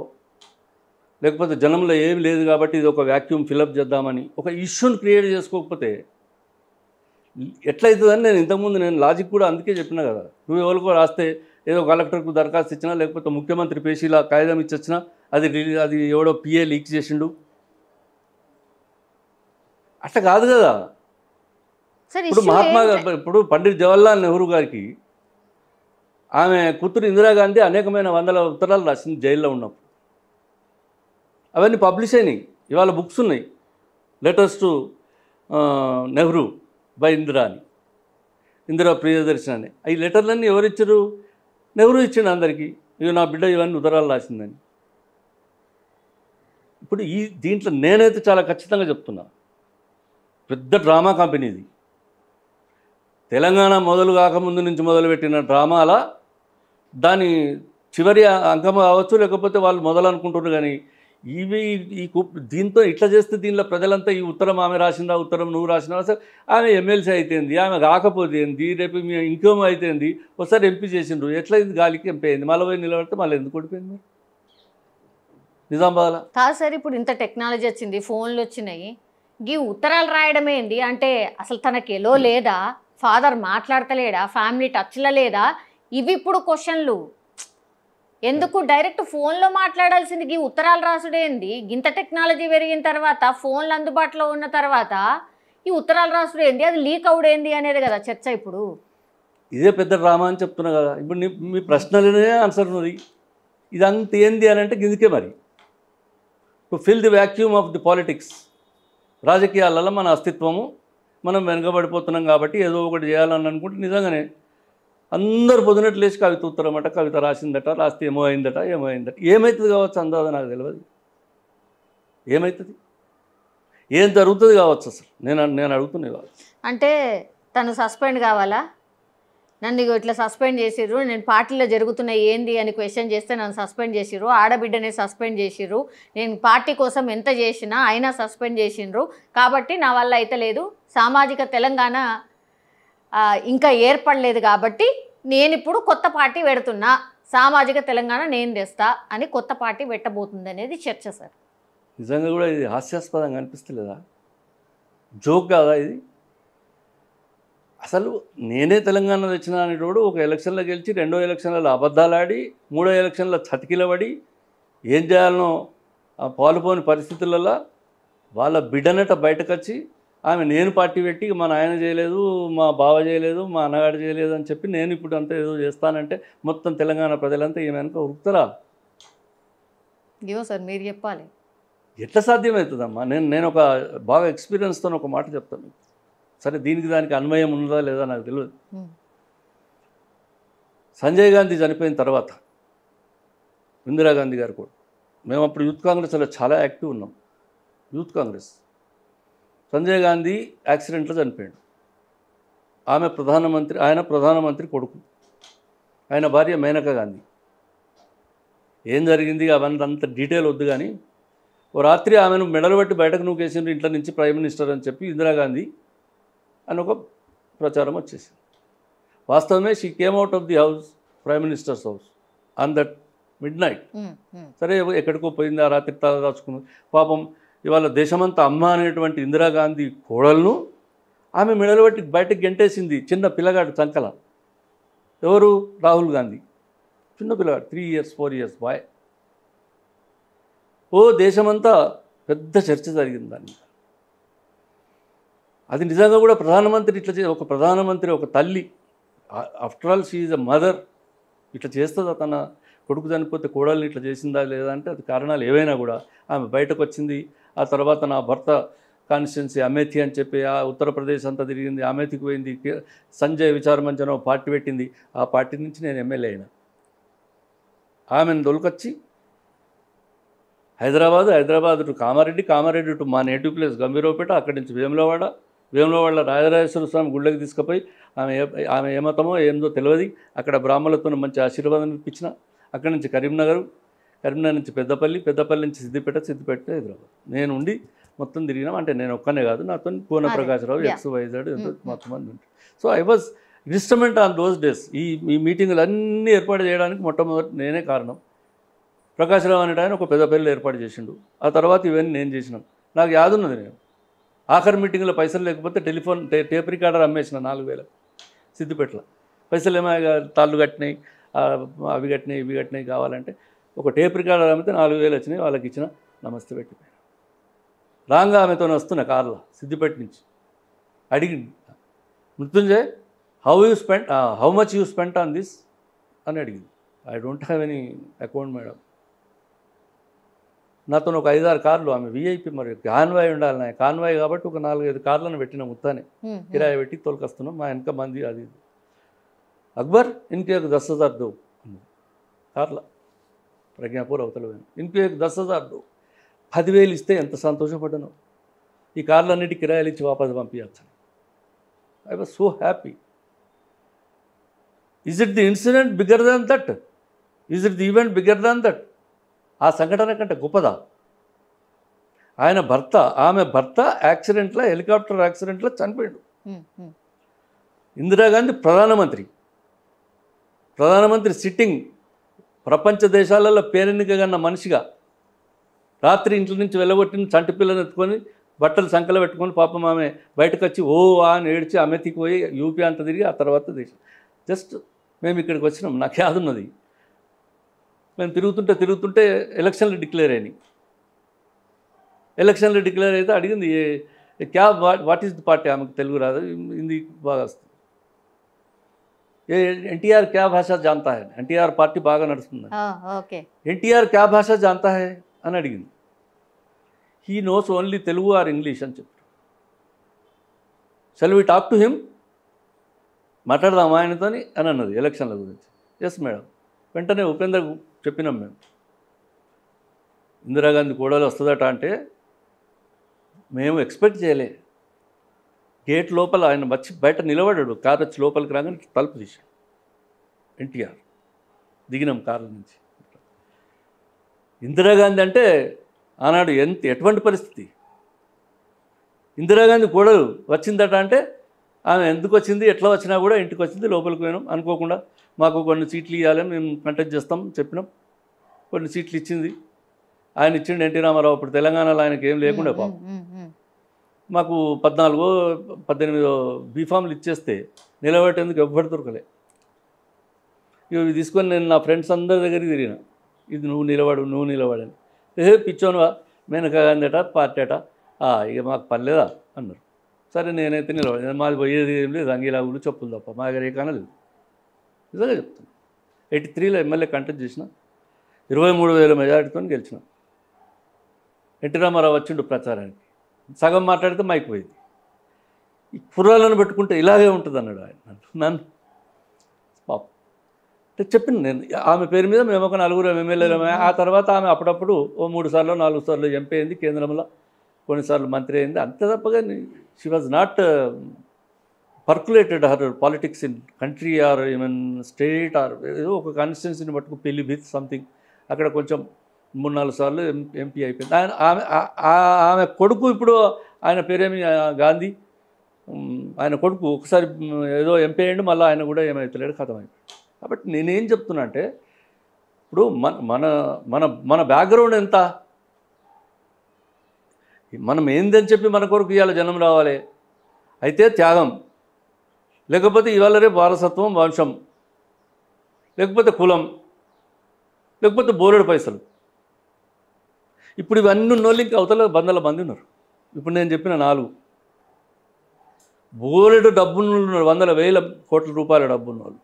లేకపోతే జనంలో ఏమి లేదు కాబట్టి ఇది ఒక వ్యాక్యూమ్ ఫిలప్ చేద్దామని ఒక ఇష్యూని క్రియేట్ చేసుకోకపోతే ఎట్లయితుందని నేను ఇంతకుముందు లాజిక్ కూడా అందుకే చెప్పినా కదా. నువ్వు ఎవరికో రాస్తే ఏదో కలెక్టర్కు దరఖాస్తు ఇచ్చినా లేకపోతే ముఖ్యమంత్రి పేషీలా కాగితం ఇచ్చొచ్చినా అది ఎవడో పిఏ లీక్ చేసిండు, అట్లా కాదు కదా. ఇప్పుడు పండిట్ జవహర్లాల్ నెహ్రూ గారికి ఆమె కూతురు ఇందిరాగాంధీ అనేకమైన 100 ఉత్తరాలు రాసింది జైల్లో ఉన్నప్పుడు. అవన్నీ పబ్లిష్ అయినాయి. ఇవాళ బుక్స్ ఉన్నాయి, letters to Nehru by Indira Priyadarshan అని. ఈ లెటర్లన్నీ ఎవరు ఇచ్చారు? నెహ్రూ ఇచ్చిండు అందరికీ. ఇవి నా బిడ్డ ఇవన్నీ ఉత్తరాలు రాసిందని. ఇప్పుడు దీంట్లో నేనైతే చాలా ఖచ్చితంగా చెప్తున్నా, పెద్ద డ్రామా కంపెనీ ఇది. తెలంగాణ మొదలు కాకముందు నుంచి మొదలుపెట్టిన డ్రామాల దాని చివరి అంకం కావచ్చు, లేకపోతే వాళ్ళు మొదలు అనుకుంటున్నారు. కానీ దీంతో ఇట్లా చేస్తే దీనిలో ప్రజలంతా ఈ ఉత్తరం ఆమె రాసిందా, ఉత్తరం నువ్వు రాసినా, అసలు ఆమె ఎమ్మెల్సీ అయితేంది, ఆమె కాకపోతే ఏంది, రేపు మీ ఇంకేమో అయితేంది, ఒకసారి ఎంపీ చేసిండ్రు, ఎట్లయింది గాలికి ఎంపీ అయింది, మళ్ళీ పోయి నిలబడితే మళ్ళీ ఎందుకు ఓడిపోయింది నిజామాబాద్లో? కాదు సార్, ఇప్పుడు ఇంత టెక్నాలజీ వచ్చింది, ఫోన్లు వచ్చినాయి, ఈ ఉత్తరాలు రాయడం ఏంది అంటే అసలు తనకి ఎలో లేదా, ఫాదర్ మాట్లాడతలేడా, ఫ్యామిలీ టచ్లో లేదా, ఇవి ఇప్పుడు క్వశ్చన్లు. ఎందుకు డైరెక్ట్ ఫోన్లో మాట్లాడాల్సింది ఈ ఉత్తరాలు రాసుడేంది? ఇంత టెక్నాలజీ పెరిగిన తర్వాత, ఫోన్లు అందుబాటులో ఉన్న తర్వాత ఈ ఉత్తరాలు రాసుడేంది, అది లీక్ అవుడేంది అనేది కదా చర్చ ఇప్పుడు. ఇదే పెద్ద డ్రామా అని చెప్తున్నా కదా. ఇప్పుడు మీ ప్రశ్నలనే ఆన్సర్ ఉన్నది. ఇదంతా ఏంది అని అంటే గిందుకే మరి to fill the vacuum of the politics. రాజకీయాలలో మన అస్తిత్వము, మనం వెనుకబడిపోతున్నాం కాబట్టి ఏదో ఒకటి చేయాలని అనుకుంటే నిజంగానే అందరు పొద్దునట్లు లేచి కవిత ఉత్తరమట, కవిత రాసిందట, రాస్తే ఏమో అయిందట. ఏమవుతుంది కావచ్చు అందాదా నాకు తెలియదు. ఏమవుతుంది, ఏం జరుగుతుంది కావచ్చు అసలు నేను అడుగుతున్నాయి కావచ్చు. అంటే తను సస్పెండ్ కావాలా? నన్ను ఇట్లా సస్పెండ్ చేసిర్రు, నేను పార్టీలో జరుగుతున్నాయి ఏంది అని క్వశ్చన్ చేస్తే నన్ను సస్పెండ్ చేసిర్రు, ఆడబిడ్డనే సస్పెండ్ చేసిర్రు, నేను పార్టీ కోసం ఎంత చేసినా అయినా సస్పెండ్ చేసిండ్రు, కాబట్టి నా వల్ల అయితే లేదు, సామాజిక తెలంగాణ ఇంకా ఏర్పడలేదు కాబట్టి నేను ఇప్పుడు కొత్త పార్టీ పెడుతున్నా, సామాజిక తెలంగాణ నేను తెస్తా అని కొత్త పార్టీ పెట్టబోతుంది అనేది చర్చ సార్. నిజంగా కూడా ఇది హాస్యాస్పదంగా అనిపిస్తలేదా? జోక్ కాదా ఇది? అసలు నేనే తెలంగాణ తెచ్చిన అనేటోడు ఒక ఎలక్షన్లో గెలిచి, రెండో ఎలక్షన్లలో అబద్ధాలు ఆడి, మూడో ఎలక్షన్లో చతికిలబడి ఏం చేయాలనో పాలుపోని పరిస్థితులలో వాళ్ళ బిడ్డనట బయటకు వచ్చి ఆమె నేను పార్టీ పెట్టి మా నాయన చేయలేదు, మా బావ చేయలేదు, మా అన్నగాడు చేయలేదు అని చెప్పి నేను ఇప్పుడు అంతా ఏదో చేస్తానంటే మొత్తం తెలంగాణ ప్రజలంతా ఈమె వెనక ఉరుకుతారా? ఏమో సార్ మీరు చెప్పాలి. ఎట్లా సాధ్యమవుతుందమ్మా? నేను ఒక బాగా ఎక్స్పీరియన్స్తో ఒక మాట చెప్తాను. సరే, దీనికి దానికి అన్వయం ఉన్నదా లేదా నాకు తెలియదు. సంజయ్ గాంధీ చనిపోయిన తర్వాత ఇందిరాగాంధీ గారు కూడా, మేము అప్పుడు యూత్ కాంగ్రెస్లో చాలా యాక్టివ్ ఉన్నాం. యూత్ కాంగ్రెస్. సంజయ్ గాంధీ యాక్సిడెంట్లో చనిపోయాడు. ఆయన ప్రధానమంత్రి కొడుకు, ఆయన భార్య మేనకా గాంధీ. ఏం జరిగింది అవన్నీ అంత డీటెయిల్ వద్దు కానీ, ఓ రాత్రి ఆమెను మెడలు బట్టి బయటకు నూకేసిండ్రు ఇంట్లో నుంచి ప్రైమ్ మినిస్టర్ అని చెప్పి ఇందిరాగాంధీ అని ఒక ప్రచారం వచ్చేసింది. వాస్తవమే she came out of the house, prime ministers house, on that mid night. సరే, ఎక్కడికో పోయింది, ఆ రాత్రి తల దాచుకున్నది. పాపం ఇవాళ దేశమంతా అమ్మ అనేటువంటి ఇందిరాగాంధీ కోడలను ఆమె మెడలు బట్టి బయటకు గెంటేసింది. చిన్న పిల్లగాడు చంకల. ఎవరు? రాహుల్ గాంధీ. చిన్న పిల్లగాడు, 3 years 4 years బాయ్. ఓ దేశమంతా పెద్ద చర్చ జరిగింది దాన్ని. అది నిజంగా కూడా ప్రధానమంత్రి ఇట్లా ఒక ప్రధానమంత్రి, ఒక తల్లి, after all she is a mother, ఇట్లా చేస్తుందా? తన కొడుకు చనిపోతే కోడల్ని ఇట్లా చేసిందా లేదా అంటే అది కారణాలు ఏవైనా కూడా ఆమె బయటకు వచ్చింది. ఆ తర్వాత నా భర్త కాన్స్టిట్యున్సీ అమేథీ అని చెప్పి ఆ ఉత్తరప్రదేశ్ అంతా తిరిగింది, అమేథీకి పోయింది, సంజయ్ విచార మంచ్ అని పార్టీ పెట్టింది. ఆ పార్టీ నుంచి నేను ఎమ్మెల్యే అయినా. ఆమెను దొలకొచ్చి హైదరాబాద్ టు కామారెడ్డి టు మా నేటివ్ ప్లేస్ గంభీరావుపేట, అక్కడి నుంచి వేములవాడ రాజరాజేశ్వర స్వామి గుళ్ళకి తీసుకుపోయి ఆమె ఏమతమో ఏందో తెలియదు, అక్కడ బ్రాహ్మణులతో మంచి ఆశీర్వాదం ఇప్పించిన. అక్కడి నుంచి కరీంనగర్ నుంచి పెద్దపల్లి నుంచి సిద్దిపేట హైదరాబాద్ నేను ఉండి మొత్తం తిరిగినాం. అంటే నేను ఒక్కనే కాదు, నాతో పూర్ణ ప్రకాశ్రావు, XYZ ఎంతో మొత్తం మంది ఉంటారు. So I was instrument on those days. ఈ మీటింగులు అన్నీ ఏర్పాటు చేయడానికి మొట్టమొదటి నేనే కారణం. ప్రకాశ్రావు అనే ఆయన ఒక పెద్దపల్లిలో ఏర్పాటు చేసిండు. ఆ తర్వాత ఇవన్నీ నేను చేసినాను. నాకు యాదున్నది, నేను ఆఖరి మీటింగ్లో పైసలు లేకపోతే టేప్ రికార్డర్ అమ్మేసిన 4,000 సిద్దిపేటలో. పైసలు ఏమో తాళ్ళు కట్టినాయి, అవి కట్టినాయి, ఇవి కట్టినాయి కావాలంటే ఒక టేప్ రికార్డర్ అమ్మితే 4,000 వచ్చినాయి. వాళ్ళకి ఇచ్చిన, నమస్తే పెట్టిపోయాను. రాంగా ఆమెతో వస్తున్నా కార్లో సిద్దిపేట నుంచి. అడిగింది, Mrutyunjay how much you spent on this అని అడిగింది. I don't have any account madam. నాతో ఒక 5-6 కార్లు, ఆమె VIP, మరి కాన్వాయ్ ఉండాలి, నా కాన్వాయ్ కాబట్టి ఒక 4-5 కార్లను పెట్టిన మొత్తాన్ని కిరాయి పెట్టి తోలుకొస్తున్నాం. మా వెనక మంది అది అక్బర్ ఇన్కే 10,000 దో కార్ల ప్రజ్ఞాపూర్ అవతల ఇన్కే 10,000 దో. 10,000 ఇస్తే ఎంత సంతోషపడ్డాను. ఈ కార్లన్నిటి కిరాయిలు ఇచ్చి వాపసు పంపించచ్చు. I was so happy. Is it the incident bigger than that? Is it the event bigger than that? ఆ సంఘటన కంటే గొప్పదా? ఆమె భర్త యాక్సిడెంట్లో, హెలికాప్టర్ యాక్సిడెంట్లో చనిపోయాడు. ఇందిరాగాంధీ ప్రధానమంత్రి సిట్టింగ్, ప్రపంచ దేశాలలో పేరెన్నికగన్న మనిషిగా రాత్రి ఇంట్లో నుంచి వెళ్ళగొట్టిన చంటి పిల్లని ఎత్తుకొని బట్టలు సంకలో పెట్టుకొని పాపం ఆమె బయటకు వచ్చి ఓ అని ఏడ్చి అమెథీకి పోయి యూపీ అంతా తిరిగి ఆ తర్వాత దేశం. జస్ట్ మేము ఇక్కడికి వచ్చినాం. నాకు యాదున్నది. మేము తిరుగుతుంటే ఎలక్షన్లు డిక్లేర్ అయినాయి. ఎలక్షన్లు డిక్లేర్ అయితే అడిగింది క్యా వాట్ ఈస్ ది పార్టీ, ఆమెకు తెలుగు రాదు, హిందీ బాగా వస్తుంది. ఎన్టీఆర్ క్యా భాష జాంతా హై, ఎన్టీఆర్ పార్టీ బాగా నడుస్తుంది, ఓకే, ఎన్టీఆర్ క్యా భాష జాంతా హై అని అడిగింది. He knows only Telugu or English అని చెప్పారు. Shall we talk to him, మాట్లాడదాం ఆయనతో అని అన్నది ఎలక్షన్ల గురించి. ఎస్ మేడం, వెంటనే ఉపేందర్ చెప్పినాం మేము, ఇందిరాగాంధీ కోడలు వస్తుందట అంటే మేము ఎక్స్పెక్ట్ చేయలే. గేట్ లోపల ఆయన వచ్చి బయట నిలబడ్డాడు, కారు వచ్చి లోపలికి రాగానే తలుపు తీశాడు. ఎన్టీఆర్ దిగినాం కారు నుంచి. ఇందిరాగాంధీ అంటే ఆనాడు ఎటువంటి పరిస్థితి, ఇందిరాగాంధీ కోడలు వచ్చిందట అంటే ఆమె ఎందుకు వచ్చింది, ఎట్లా వచ్చినా కూడా ఇంటికి వచ్చింది, లోపలికి పోయినాం. అనుకోకుండా మాకు కొన్ని సీట్లు ఇవ్వాలి, మేము కంటెస్ట్ చేస్తాం చెప్పినాం, కొన్ని సీట్లు ఇచ్చింది. ఆయన ఇచ్చిండు ఎన్టీ రామారావు. ఇప్పుడు తెలంగాణలో ఆయనకి ఏం లేకుండా పాపం మాకు 14-18 బీఫామ్లు ఇచ్చేస్తే నిలబెట్టేందుకు ఎవ్వరు దొరకలే. ఇవి తీసుకొని నేను నా ఫ్రెండ్స్ అందరి దగ్గరికి తిరిగిన, ఇది నువ్వు నిలబడని. పిచ్చోనువా, మేనకా గాంధీ అట పార్టీ అట, ఇక మాకు పర్లేదా అన్నారు. సరే నేనైతే నిలబడి, మాది పోయేది ఏం లేదు, అంగీలాగులు చెప్పులు తప్ప మా దగ్గర ఏ కానా లేదు. నిజంగా చెప్తాను. 83లో ఎమ్మెల్యే కంటెస్ట్ చేసిన, 23,000 మెజారిటీతో గెలిచిన. ఎన్టీ రామారావు వచ్చిండు ప్రచారానికి, సగం మాట్లాడితే మైక్ పోయింది. ఈ కుర్రాలను పెట్టుకుంటే ఇలాగే ఉంటుంది అన్నాడు ఆయన. నన్ను పాపం అంటే చెప్పింది నేను, ఆమె పేరు మీద మేము ఒక 4 ఎమ్మెల్యేలు. ఆ తర్వాత ఆమె అప్పుడప్పుడు 3 సార్లు 4 సార్లు ఎంపీ అయింది, కేంద్రంలో కొన్నిసార్లు మంత్రి అయింది. అంతే తప్పగా she was not percolated her politics in country or even state or ఏదో ఒక కాన్స్టిట్యున్సీని పట్టుకు పెళ్లి విత్ సంథింగ్ అక్కడ కొంచెం 3-4 సార్లు ఎంపీ అయిపోయింది. ఆమె కొడుకు ఇప్పుడు ఆయన పేరేమి గాంధీ, ఆయన కొడుకు ఒకసారి ఏదో ఎంపీ అయ్యిండు, మళ్ళీ ఆయన కూడా ఏమవుతలేడు, కథం అయిపోయింది. కాబట్టి నేనేం చెప్తున్నా అంటే ఇప్పుడు మన మన మన బ్యాక్గ్రౌండ్ ఎంత, మనం ఏందని చెప్పి మన కొరకు ఇవాళ జనం రావాలి. అయితే త్యాగం, లేకపోతే ఇవాళ రేపు వారసత్వం, వంశం, లేకపోతే కులం, లేకపోతే బోలెడు పైసలు. ఇప్పుడు ఇవన్నీ ఉన్నోళ్ళు ఇంకా అవతల 100 మంది ఉన్నారు. ఇప్పుడు నేను చెప్పిన 4 బోలెడు డబ్బున్నోళ్ళు, 100,000 కోట్ల రూపాయల డబ్బున్నోళ్ళు.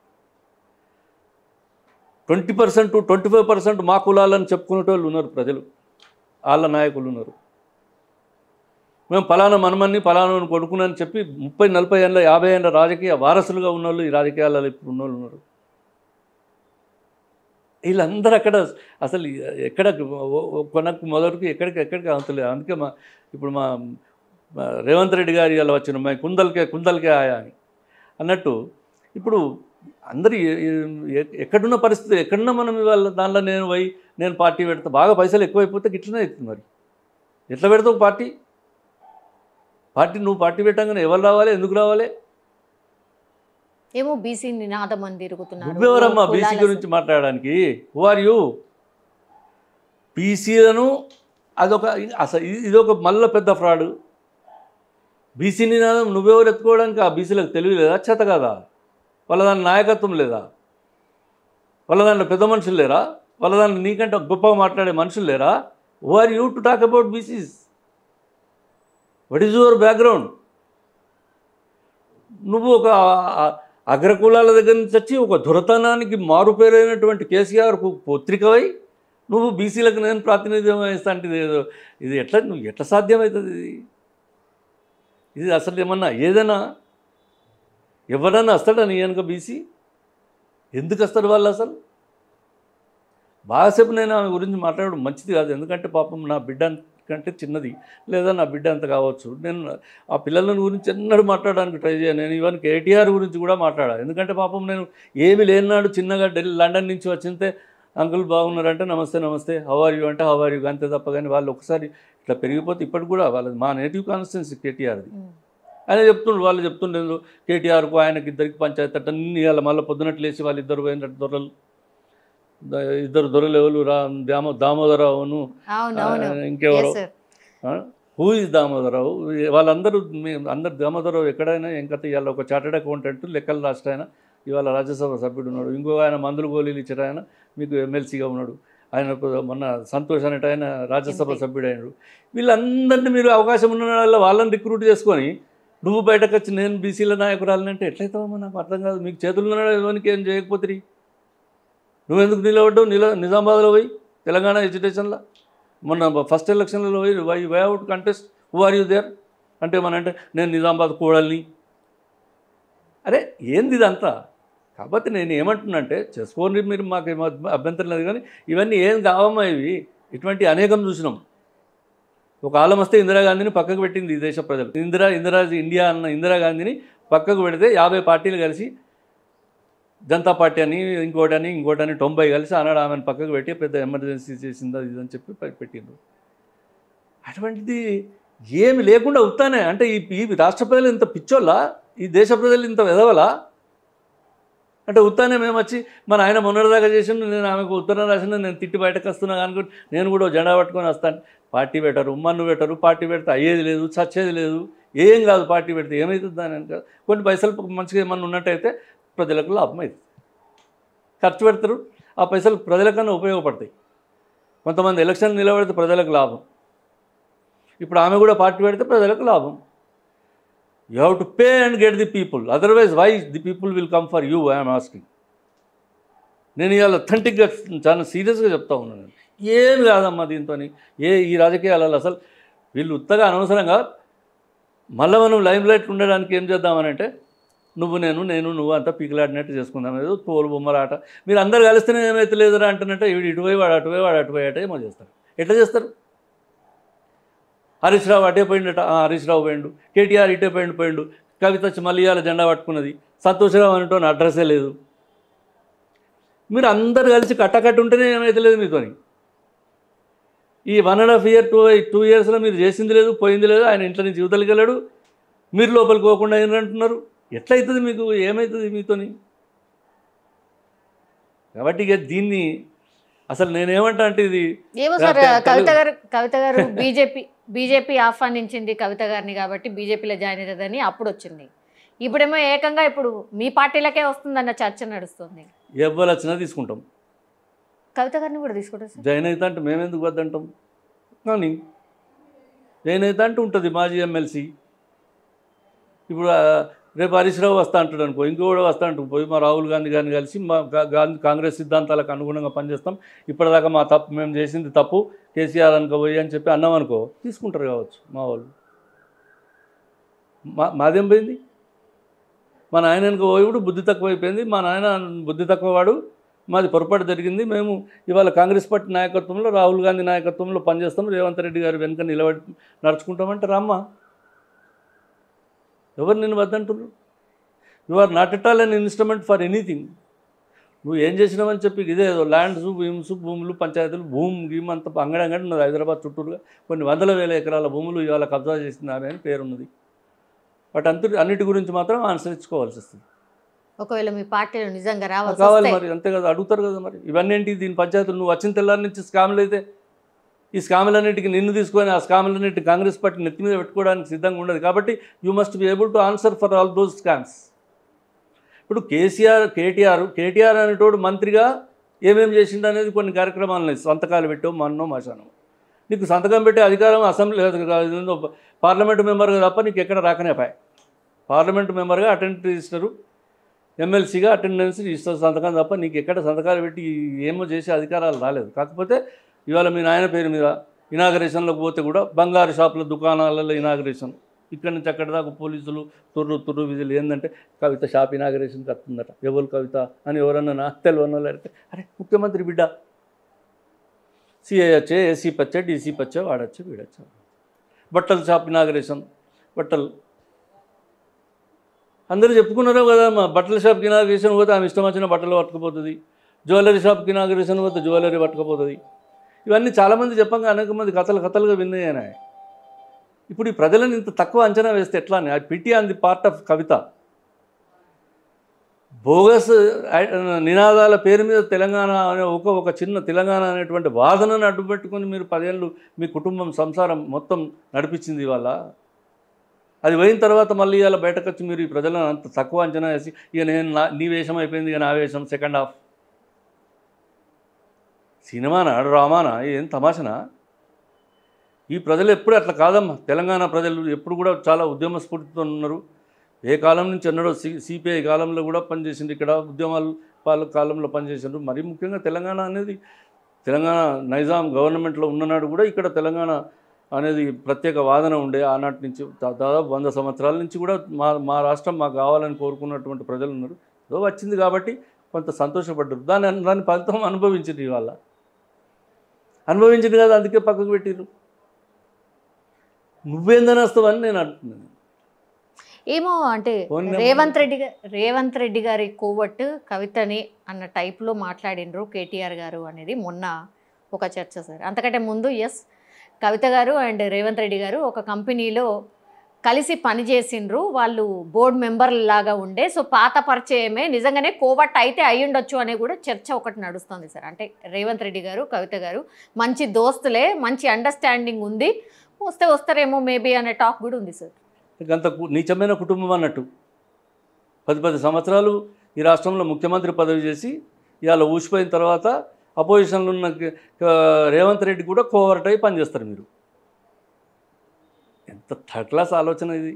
20% 25% మా కులాలని చెప్పుకునేటోళ్ళు ఉన్నారు ప్రజలు, వాళ్ళ నాయకులు ఉన్నారు. మేము ఫలానా మనమని ఫలానా కొడుకునని చెప్పి 30-40 ఏళ్ళ 50 ఏళ్ళ రాజకీయ వారసులుగా ఉన్నోళ్ళు ఈ రాజకీయాలలో ఇప్పుడు ఉన్నోళ్ళు ఉన్నారు. వీళ్ళందరూ అక్కడ అసలు ఎక్కడ కొనకు మొదటికి ఎక్కడికి అంతలేదు. అందుకే ఇప్పుడు మా రేవంత్ రెడ్డి గారి ఇలా వచ్చిన మా కుందల్కే ఆయా అని అన్నట్టు ఇప్పుడు అందరూ ఎక్కడున్న పరిస్థితి, ఎక్కడున్నా మనం ఇవాళ దానిలో నేను పార్టీ పెడతా, బాగా పైసలు ఎక్కువైపోతే ఇట్లనే అవుతుంది. మరి ఎట్లా పెడతావు పార్టీ నువ్వు పార్టీ పెట్టంగానే ఎవరు రావాలి, ఎందుకు రావాలి? ఏమో బీసీ నినాదం అని తిరుగుతున్నారు. నువ్వెవరమ్మా బీసీ గురించి మాట్లాడడానికి? Who are you? బీసీలను అసలు ఇదొక మళ్ళీ పెద్ద ఫ్రాడ్. బీసీ నినాదం నువ్వెవరు ఎత్తుకోవడానికి? ఆ బీసీలకు తెలివి లేదా, చేత కదా? వాళ్ళ దాని నాయకత్వం లేదా? వాళ్ళ దాంట్లో పెద్ద మనుషులు లేరా? వాళ్ళ దాంట్లో నీకంటే గొప్పగా మాట్లాడే మనుషులు లేరా? Who are you to talk about BCs? What is your background? నువ్వు ఒక అగ్రకులాల దగ్గర నుంచి వచ్చి ఒక దురతనానికి మారుపేరైనటువంటి కేసీఆర్కు పత్రికవై నువ్వు బీసీలకు నేను ప్రాతినిధ్యం వహిస్తా అంటే ఇది ఎట్లా సాధ్యమవుతుంది? ఇది అసలు ఏమన్నా ఏదైనా ఎవరన్నా వస్తాడని వెనుక బీసీ ఎందుకు వస్తాడు వాళ్ళు? అసలు బాగాసేపు నేను ఆమె గురించి మాట్లాడడం మంచిది కాదు. ఎందుకంటే పాపం నా బిడ్డ కంటే చిన్నది, లేదా నా బిడ్డ అంత కావచ్చు. నేను ఆ పిల్లల గురించి ఎన్నడూ మాట్లాడడానికి ట్రై చేయను. నేను ఈవెన్ కేటీఆర్ గురించి కూడా మాట్లాడాను. ఎందుకంటే పాపం నేను ఏమి లేనినాడు చిన్నగా లండన్ నుంచి వచ్చింటే అంకుల్ బాగున్నారంటే నమస్తే హౌ ఆర్ యూ అంటే హౌ ఆర్ యూ అంతే తప్ప. కానీ వాళ్ళు ఒకసారి ఇట్లా పెరిగిపోతే ఇప్పటికి కూడా వాళ్ళది మా నేటివ్ కాన్స్టిట్యున్సీ కేటీఆర్ది. ఆయన వాళ్ళు చెప్తుండేది కేటీఆర్కు ఆయనకి ఇద్దరికి పంచాయతీ అట్టన్నీ ఇవాళ మళ్ళీ పొద్దునట్లు వేసి వాళ్ళు ఇద్దరు పోయినట్టు ఇద్దరు దొరలు ఎవరు దామోదరావును ఇంకెవరో హూ ఇస్ దామోదరావు, వాళ్ళందరూ అందరు దామోదరావు ఎక్కడైనా ఇంకత ఇవాళ ఒక చార్టెడ్ అకౌంటెంట్ లెక్కలు రాష్ట్ర ఆయన ఇవాళ రాజ్యసభ సభ్యుడు ఉన్నాడు. ఇంకో ఆయన మందులు గోళీలు ఇచ్చారు, ఆయన మీకు ఎమ్మెల్సీగా ఉన్నాడు, ఆయన మొన్న సంతోష్ అనేట ఆయన రాజ్యసభ సభ్యుడు అయినాడు. వీళ్ళందరినీ మీరు అవకాశం ఉన్న వాళ్ళని రిక్రూట్ చేసుకొని నువ్వు బయటకు వచ్చి నేను బీసీల నాయకురాలని అంటే ఎట్లయితావమ్మా? నాకు అర్థం కాదు. మీకు చేతుల్లో ఎవరికి ఏం చేయకపోతే నువ్వెందుకు నిలబడ్డావు? నిజామాబాద్లో పోయి తెలంగాణ ఎడ్యుకేషన్లో మొన్న ఫస్ట్ ఎలక్షన్లలో పోయి why out contest, who are you there అంటే అంటే నేను నిజామాబాద్ కోడల్ని. అరే ఏంది ఇదంతా? కాబట్టి నేను ఏమంటున్నానంటే చేసుకోండి మీరు, మాకు అభ్యంతరం లేదు, కానీ ఇవన్నీ ఏం కావమ్మా ఇవి? ఇటువంటి అనేకం చూసినాం. ఒక కాలం వస్తే ఇందిరాగాంధీని పక్కకు పెట్టింది ఈ దేశ ప్రజలు. ఇండియా అన్న ఇందిరాగాంధీని పక్కకు పెడితే 50 పార్టీలు కలిసి జనతా పార్టీ అని ఇంకోటని 90 కలిసి ఆనాడు ఆమెను పక్కకు పెట్టి పెద్ద ఎమర్జెన్సీ చేసిందా ఇదని చెప్పి పెట్టిండ్రు. అటువంటిది ఏమి లేకుండా ఉత్తానే అంటే ఈ రాష్ట్ర ప్రజలు ఇంత పిచ్చోళ్ళ, ఈ దేశ ప్రజలు ఇంత వెదవలా అంటే ఉత్తానే మేము వచ్చి మన ఆయన మొన్నటిదాకా చేసిండు, నేను ఆమెకు ఉత్తరం రాసిన, నేను తిట్టి బయటకు వస్తున్నా అనుకుంటే నేను కూడా జెండా పట్టుకొని వస్తాను. పార్టీ పెట్టరు, మన్ను పెట్టరు, పార్టీ పెడితే అయ్యేది లేదు, చచ్చేది లేదు, ఏం కాదు. పార్టీ పెడితే ఏమవుతుంది దాని కాదు. కొన్ని పైసలు మంచిగా ఏమన్నా ఉన్నట్టయితే ప్రజలకు లాభం అవుతుంది, ఖర్చు పెడతారు, ఆ పైసలు ప్రజలకన్నా ఉపయోగపడతాయి. కొంతమంది ఎలక్షన్ నిలబడితే ప్రజలకు లాభం. ఇప్పుడు ఆమె కూడా పార్టీ పెడితే ప్రజలకు లాభం. You have to pay and get the people, otherwise why the people will come for you, I'm asking. నేను ఇవాళ అథెంటిక్గా చాలా సీరియస్గా చెప్తా ఉన్నాను. ఏం కాదమ్మా దీంతో ఈ రాజకీయాలలో అసలు వీళ్ళు ఉత్తగా అనవసరంగా మళ్ళీ మనం లైమ్ లైట్ ఉండడానికి ఏం చేద్దామని అంటే నువ్వు అంతా పీకిలాడినట్టు చేసుకుందాం, ఏదో తోలు బొమ్మలాట. మీరు అందరు కలిస్తేనే ఏమైతే లేదురా అంటున్నట్టే ఇటుపోయి వాడు అటుపోయాట ఏమో చేస్తారు. ఎట్లా చేస్తారు? హరీష్ రావు అటే పోయిండట, హరీష్ రావు పోయిండు, కేటీఆర్ ఇటే పోయిండు, కవిత వచ్చి మళ్ళీ ఇవాళ జెండా పట్టుకున్నది, సంతోషరావు అనేటో అడ్రస్సే లేదు. మీరు అందరు కలిసి కట్టకట్టు ఉంటేనే ఏమైతే లేదు మీతోని. ఈ 1.5 year 2 yearsలో మీరు చేసింది లేదు, పోయింది లేదు. ఆయన ఇంట్లో నుంచి యువతలకి వెళ్ళాడు, మీరు లోపలికి పోకుండా ఏంటంటున్నారు. ఎట్లయితుంది మీకు? ఏమవుతుంది మీతోని? కాబట్టి ఇక దీన్ని అసలు నేనేమంటా అంటే ఇది ఏమో సార్, కవిత గారు బీజేపీ ఆహ్వానించింది కవిత గారిని కాబట్టి బీజేపీలో జాయిన్ అవుతుందని అప్పుడు వచ్చింది. ఇప్పుడేమో ఏకంగా ఇప్పుడు మీ పార్టీలకే వస్తుందన్న చర్చ నడుస్తుంది. ఎవరు వచ్చినా తీసుకుంటాం, కవిత గారిని కూడా తీసుకుంటాం సార్. జాయిన్ అవుతా అంటే మేమెందుకు వద్దంటాం? కానీ జాయిన్ అవుతా అంటే ఉంటుంది మాజీ ఎమ్మెల్సీ. ఇప్పుడు రేపు హరీష్ రావు వస్తా అంటాడు అనుకో, ఇంకోటి వస్తా అంటాడు, పోయి మా రాహుల్ గాంధీ గారిని కలిసి మా కాంగ్రెస్ సిద్ధాంతాలకు అనుగుణంగా పనిచేస్తాం, ఇప్పటిదాకా మా తప్పు మేము చేసింది తప్పు, కేసీఆర్ అనుకోబోయి అని చెప్పి అన్నాం అనుకో, తీసుకుంటారు కావచ్చు మా వాళ్ళు. మాదేం పోయింది? మా నాయన పోయి కూడా బుద్ధి తక్కువ అయిపోయింది, మా నాయన బుద్ధి తక్కువ వాడు, మాది పొరపాటు జరిగింది, మేము ఇవాళ కాంగ్రెస్ పార్టీ నాయకత్వంలో రాహుల్ గాంధీ నాయకత్వంలో పనిచేస్తాం, రేవంత్ రెడ్డి గారు వెనుక నిలబడి నడుచుకుంటామంటే రామ్మా, ఎవరు నేను వద్దంటున్నారు? You are not at all an instrument for anything. నువ్వు ఏం చేసినావని చెప్పి ఇదే ల్యాండ్స్, భూములు, పంచాయతీలు, గీమ్ అంత అంగడంగడి ఉన్నది హైదరాబాద్ చుట్టూరుగా. కొన్ని 100,000 ఎకరాల భూములు ఇవాళ కబ్జా చేసింది ఆమె అని పేరున్నది. బట్ అన్నిటి గురించి మాత్రం అనుసరించుకోవాల్సి వస్తుంది. ఒకవేళ మీ పార్టీలో నిజంగా కావాలి మరి, అంతే కదా, అడుగుతారు కదా మరి. ఇవన్నీ ఏంటి దీని పంచాయతీలు? నువ్వు వచ్చిన తెల్లారి నుంచి స్కామ్లు అయితే ఈ స్కాములన్నింటికి నిన్ను తీసుకొని ఆ స్కాములన్నింటికి కాంగ్రెస్ పార్టీ నెత్తి మీద పెట్టుకోవడానికి సిద్ధంగా ఉండదు. కాబట్టి you must be able to answer for all those scams. ఇప్పుడు కేటీఆర్ అనేటోడు మంత్రిగా ఏమేమి చేసిండు అనేది కొన్ని కార్యక్రమాలు సంతకాలు పెట్టావు మన్నో మాశానో. నీకు సంతకం పెట్టే అధికారం అసెంబ్లీ పార్లమెంటు మెంబర్గా తప్ప నీకు ఎక్కడ రాకనే పాయ. పార్లమెంటు మెంబర్గా అటెండెన్స్ రిజిస్టరు, ఎమ్మెల్సీగా అటెండెన్స్ రిజిస్టర్ సంతకం తప్ప నీకు ఎక్కడ సంతకాలు పెట్టి ఏమో చేసే అధికారాలు రాలేదు. కాకపోతే ఇవాళ మీ నాయన పేరు మీద ఇనాగరేషన్లోకి పోతే కూడా బంగారు షాపుల దుకాణాలలో ఇనాగరేషన్, ఇక్కడి నుంచి అక్కడి దాకా పోలీసులు తుర్రు విధులు. ఏంటంటే కవిత షాప్ ఇనాగరేషన్కి వస్తుందట, ఎవరు కవిత అని ఎవరన్నా నా తెలియని అడిగితే అరే ముఖ్యమంత్రి బిడ్డ, సిఐ వచ్చే, ఏసీ పచ్చే, డీసీ పచ్చే, వాడచ్చు వీడచ్చు. బట్టల షాప్ ఇనాగరేషన్, బట్టలు అందరూ చెప్పుకున్నారో కదా, మా బట్టల షాప్కి ఇనాగరేషన్ పోతే ఆమె ఇష్టం వచ్చిన బట్టలు పట్టుకుపోతుంది, జ్యువెలరీ షాప్కి ఇనాగరేషన్ పోతే జ్యువెలరీ పట్టుకుపోతుంది. ఇవన్నీ చాలామంది చెప్పంగా అనేక మంది కథలుగా విన్నాయన. ఇప్పుడు ఈ ప్రజలను ఇంత తక్కువ అంచనా వేస్తే ఎట్లా అని I pity on the part of Kavitha. Bogus నినాదాల పేరు మీద తెలంగాణ అనే ఒక చిన్న తెలంగాణ అనేటువంటి వాదనను అడ్డుపెట్టుకొని మీరు 10 ఏళ్ళు మీ కుటుంబం సంసారం మొత్తం నడిపించింది. ఇవాళ అది పోయిన తర్వాత మళ్ళీ ఇవాళ బయటకు వచ్చి మీరు ఈ ప్రజలను అంత తక్కువ అంచనా వేసి ఇక నీ వేషం అయిపోయింది, ఇక నా వేషం సెకండ్ హాఫ్. సినిమానా డ్రామానా ఏం తమాషనా? ఈ ప్రజలు ఎప్పుడు అట్లా కాదమ్మా. తెలంగాణ ప్రజలు ఎప్పుడు కూడా చాలా ఉద్యమ స్ఫూర్తితో ఉన్నారు. ఏ కాలం నుంచి అన్నాడో సిపిఐ కాలంలో కూడా పనిచేసింది, ఇక్కడ ఉద్యమాలు వాళ్ళ కాలంలో పనిచేసిండ్రు. మరీ ముఖ్యంగా తెలంగాణ అనేది తెలంగాణ నైజాం గవర్నమెంట్లో ఉన్ననాడు కూడా ఇక్కడ తెలంగాణ అనేది ప్రత్యేక వాదన ఉండే. ఆనాటి నుంచి దాదాపు 100 సంవత్సరాల నుంచి కూడా మా రాష్ట్రం మాకు కావాలని కోరుకున్నటువంటి ప్రజలు ఉన్నారు. ఏదో వచ్చింది కాబట్టి కొంత సంతోషపడ్డారు. దాని ఫలితం అనుభవించింది. ఇవాళ అనుభవించింది కదా, అందుకే పక్కకు పెట్టిరు. నువ్వేందని వస్తావని నేను అంటున్నాను. ఏమో అంటే రేవంత్ రెడ్డి గారి కోవట్ కవితని అన్న టైప్లో మాట్లాడినరు కేటీఆర్ గారు అనేది మొన్న ఒక చర్చ సార్. అంతకంటే ముందు కవిత గారు అండ్ రేవంత్ రెడ్డి గారు ఒక కంపెనీలో కలిసి పనిచేసిండ్రు, వాళ్ళు బోర్డు మెంబర్ల లాగా ఉండే. సో పాత పరిచయమే, నిజంగానే కోవట్ అయితే అయ్యుండొచ్చు అనే కూడా చర్చ ఒకటి నడుస్తుంది సార్. అంటే రేవంత్ రెడ్డి గారు కవిత గారు మంచి దోస్తులే, మంచి అండర్స్టాండింగ్ ఉంది, వస్తారేమో మేబీ అనే టాక్ కూడా ఉంది సార్. అంత నీచమైన కుటుంబం అన్నట్టు 10 సంవత్సరాలు ఈ రాష్ట్రంలో ముఖ్యమంత్రి పదవి చేసి ఇవాళ ఊసిపోయిన తర్వాత అపోజిషన్లో ఉన్న రేవంత్ రెడ్డి కూడా కోవర్ట్ అయి పనిచేస్తారు మీరు. ఎంత థర్డ్ క్లాస్ ఆలోచన ఇది.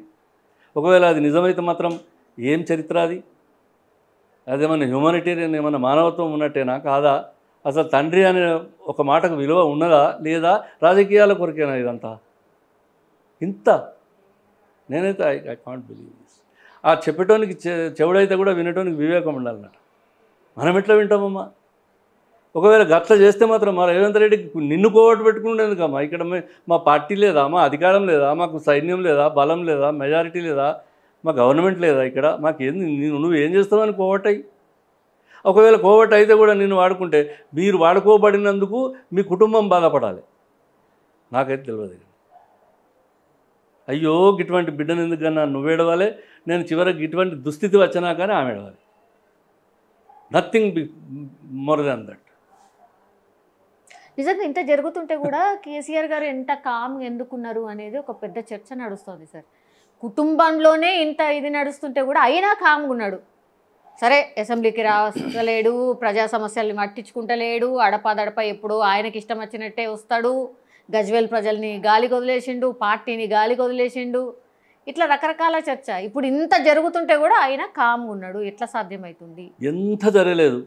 ఒకవేళ అది నిజమైతే మాత్రం ఏం చరిత్ర అది? అదేమన్నా హ్యూమానిటేరియన్ ఏమన్నా మానవత్వం ఉన్నట్టేనా కాదా? అసలు తండ్రి అనే ఒక మాటకు విలువ ఉన్నదా లేదా? రాజకీయాల కొరకేనా ఇదంతా? ఇంత నేనైతే ఐ కాంట్ బిలీవ్ దిస్. ఆ చెప్పేటోనికి చెవుడైతే కూడా వినటోనికి వివేకం ఉండాలన్నమాట. మనం ఎట్లా వింటామమ్మా? ఒకవేళ గట్ల చేస్తే మాత్రం మా రేవంత్ రెడ్డికి నిన్ను కోవట్టు పెట్టుకునేందుకమ్మా? ఇక్కడ మా పార్టీ లేదా, మా అధికారం లేదా, మాకు సైన్యం లేదా, బలం లేదా, మెజారిటీ లేదా, మా గవర్నమెంట్ లేదా, ఇక్కడ మాకేంది? నువ్వు ఏం చేస్తావని కోవట్టయి? ఒకవేళ కోవట్ అయితే కూడా నిన్ను వాడుకుంటే మీరు వాడుకోబడినందుకు మీ కుటుంబం బాధపడాలి. నాకైతే తెలియదు. అయ్యో ఇటువంటి బిడ్డను ఎందుకన్నా నువ్వు ఏడవాలి, నేను చివరికి ఇటువంటి దుస్థితి వచ్చినా కానీ ఆమె ఏడవాలి. Nothing more than that. నిజంగా ఇంత జరుగుతుంటే కూడా కేసీఆర్ గారు ఎంత కామ్గా ఎందుకున్నారు అనేది ఒక పెద్ద చర్చ నడుస్తుంది సార్. కుటుంబంలోనే ఇంత ఇది నడుస్తుంటే కూడా అయినా కామ్గా ఉన్నాడు. సరే, అసెంబ్లీకి రాలేడు, ప్రజా సమస్యల్ని పట్టించుకుంటలేడు, అడపాదడప ఎప్పుడు ఆయనకి ఇష్టం వచ్చినట్టే వస్తాడు, గజ్వేల్ ప్రజల్ని గాలికి వదిలేసిండు, పార్టీని గాలికి వదిలేసిండు, ఇట్లా రకరకాల చర్చ. ఇప్పుడు ఇంత జరుగుతుంటే కూడా ఆయన కామ్గా ఉన్నాడు. ఎట్లా సాధ్యమవుతుంది? ఎంత జరగలేదు,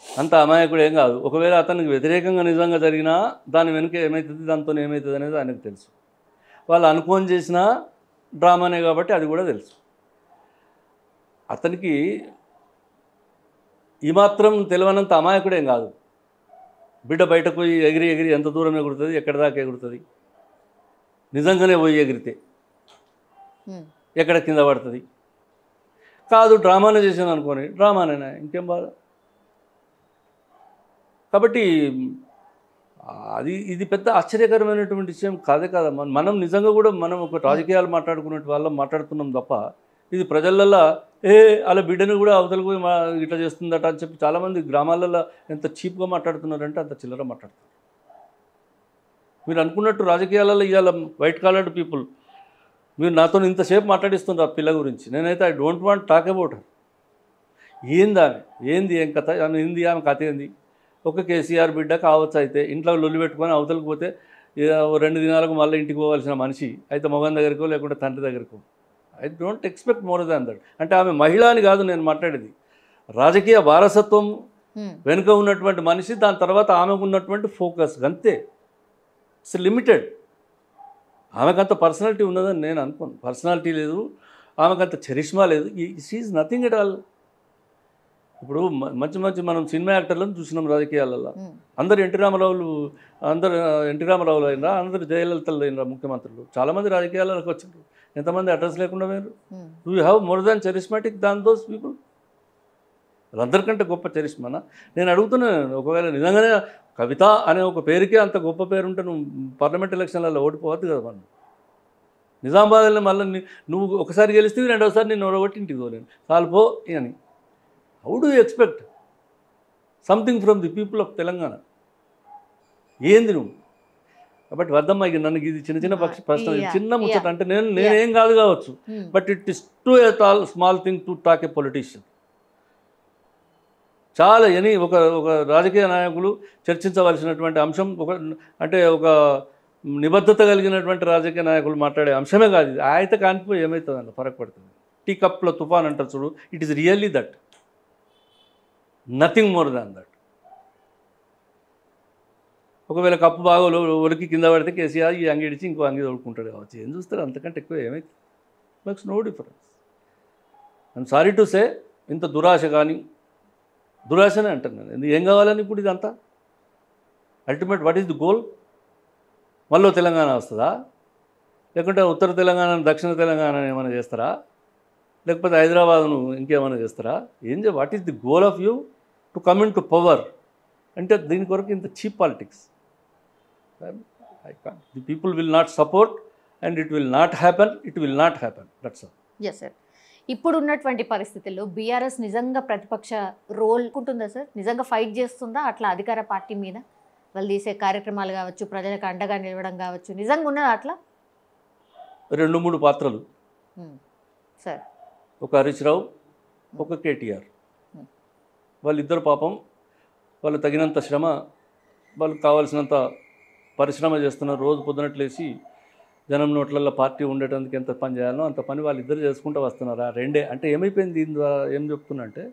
అంత అమాయకుడు ఏం కాదు. ఒకవేళ అతనికి వ్యతిరేకంగా నిజంగా జరిగినా దాని వెనుక ఏమవుతుంది, దాంతో ఏమవుతుంది అనేది ఆయనకు తెలుసు. వాళ్ళు అనుకోని చేసిన డ్రామానే కాబట్టి అది కూడా తెలుసు. అతనికి ఈ మాత్రం తెలియనంత అమాయకుడేం కాదు. బిడ్డ బయటకు పోయి ఎగిరి ఎగిరి ఎంత దూరం ఎగురుతుంది, ఎక్కడి దాకా ఎగురుతుంది, నిజంగానే పోయి ఎగిరితే ఎక్కడ కింద పడుతుంది. కాదు డ్రామానే చేసాను అనుకోని, డ్రామానేనా, ఇంకేం బాధ. కాబట్టి ఇది పెద్ద ఆశ్చర్యకరమైనటువంటి విషయం కాదే కాదా. మనం నిజంగా కూడా మనం ఒక రాజకీయాలు మాట్లాడుకున్నట్టు వాళ్ళం మాట్లాడుతున్నాం తప్ప ఇది ప్రజలల్లో అలా బిడ్డను కూడా అవతలకు ఇట్లా చేస్తుందట అని చెప్పి చాలామంది గ్రామాలలో ఎంత చీప్గా మాట్లాడుతున్నారంటే అంత చిల్లర మాట్లాడుతున్నారు. మీరు అనుకున్నట్టు రాజకీయాలలో ఇవాళ వైట్ కాలర్డ్ పీపుల్ మీరు నాతో ఇంతసేపు మాట్లాడిస్తున్నారు ఆ పిల్ల గురించి. నేనైతే I don't want talk about her. ఏంది ఆమె, ఏంది ఏం కథ, ఆమె ఏంది, ఆమె కథ ఏంది? ఒక కేసీఆర్ బిడ్డ కావచ్చు, అయితే ఇంట్లో లొల్లి పెట్టుకొని అవతలకు పోతే 2 దినాలకు మళ్ళీ ఇంటికి పోవాల్సిన మనిషి అయితే మగన్ దగ్గరకో లేకుంటే తండ్రి దగ్గరకో. I don't expect more than that. అంటే ఆమె మహిళ అని కాదు నేను మాట్లాడేది, రాజకీయ వారసత్వం వెనుక ఉన్నటువంటి మనిషి, దాని తర్వాత ఆమెకు ఉన్నటువంటి ఫోకస్ అంతే. It's limited. ఆమెకంత పర్సనాలిటీ ఉన్నదని నేను అనుకోను. పర్సనాలిటీ లేదు, ఆమెకంత చరిష్మా లేదు. She is nothing at all. ఇప్పుడు మంచి మంచి మనం సినిమా యాక్టర్లను చూసినాం రాజకీయాలలో. అందరు ఎన్టీ రామారావులు అయినరా, అందరు జయలలితలు అయినరా ముఖ్యమంత్రులు. చాలామంది రాజకీయాలకు వచ్చారు. ఎంతమంది అడ్రస్ లేకుండా వేరు. You have more than charismatic than those people. వాళ్ళందరికంటే గొప్ప చరిష్మానా? నేను అడుగుతున్నాను, ఒకవేళ నిజంగానే కవిత అనే ఒక పేరుకే అంత గొప్ప పేరు ఉంటే నువ్వు పార్లమెంట్ ఎలక్షన్లలో ఓడిపోవద్దు కదా. మనం నిజామాబాద్లో మళ్ళీ నువ్వు ఒకసారి గెలిస్తే రెండోసారి నేను ఓడగొట్టి ఇంటికి పోలేను చాలుపో అని. How do you expect something from the people of Telangana? ఏంది నువ్వు? కాబట్టి వద్దమ్మా, ఇక నన్ను ఇది చిన్న చిన్న ప్రశ్న, చిన్న ముచ్చట. అంటే నేనేం కాదు కావచ్చు, but it is two a small thing to talk a politician. చాలా ఒక రాజకీయ నాయకులు చర్చించవలసినటువంటి అంశం అంటే ఒక నిబద్ధత కలిగినటువంటి రాజకీయ నాయకులు మాట్లాడే అంశమే కాదు ఇది. అయితే కానిపోయి ఏమవుతుందండి, ఫరక్ పడుతుంది. టీ కప్లో తుఫాన్ అంటారు చూడు, it is really that, nothing more than that. ఒకవేళ కప్పు బాగా ఒలికి కింద పడితే కేసీఆర్ ఈ అంగి ఇడిచి ఇంకో అంగి తోడుకుంటాడు కావచ్చు. ఏం చూస్తారు, అంతకంటే ఎక్కువ ఏమైతుంది? Makes no difference. I'm sorry to say, ఇంత దురాశ కానీ, దురాశనే అంటాను నేను. ఏం కావాలని ఇప్పుడు ఇదంతా? Ultimate what is the goal? మళ్ళీ తెలంగాణ వస్తుందా? లేకుంటే ఉత్తర తెలంగాణ దక్షిణ తెలంగాణ ఏమైనా చేస్తారా? లేకపోతే హైదరాబాద్ను ఇంకేమైనా చేస్తారా? What is the goal of you to come in to power? అంటే దీని కొరకు ఇంత cheap politics. The people will not support and it will not happen. That's all. Yes sir. ఇప్పుడు ఉన్నటువంటి పరిస్థితుల్లో బీఆర్ఎస్ నిజంగా ప్రతిపక్ష రోల్ ఉంటుందా సార్? నిజంగా ఫైట్ చేస్తుందా అట్లా అధికార పార్టీ మీద? వాళ్ళు తీసే కార్యక్రమాలు కావచ్చు, ప్రజలకు అండగా నిలవడం కావచ్చు, నిజంగా ఉన్నదా అట్లా? 2-3 పాత్రలు సార్. ఒక హరీష్ రావు, ఒక కేటీఆర్. వాళ్ళిద్దరు పాపం వాళ్ళు తగినంత శ్రమ, వాళ్ళకి కావాల్సినంత పరిశ్రమ చేస్తున్నారు. రోజు పొద్దునట్లేసి జనం నోట్లలో పార్టీ ఉండేటందుకు ఎంత పని చేయాలో అంత పని వాళ్ళిద్దరు చేసుకుంటూ వస్తున్నారు. ఆ రెండే. అంటే ఏమైపోయింది దీని ద్వారా? ఏం చెప్తున్నా అంటే,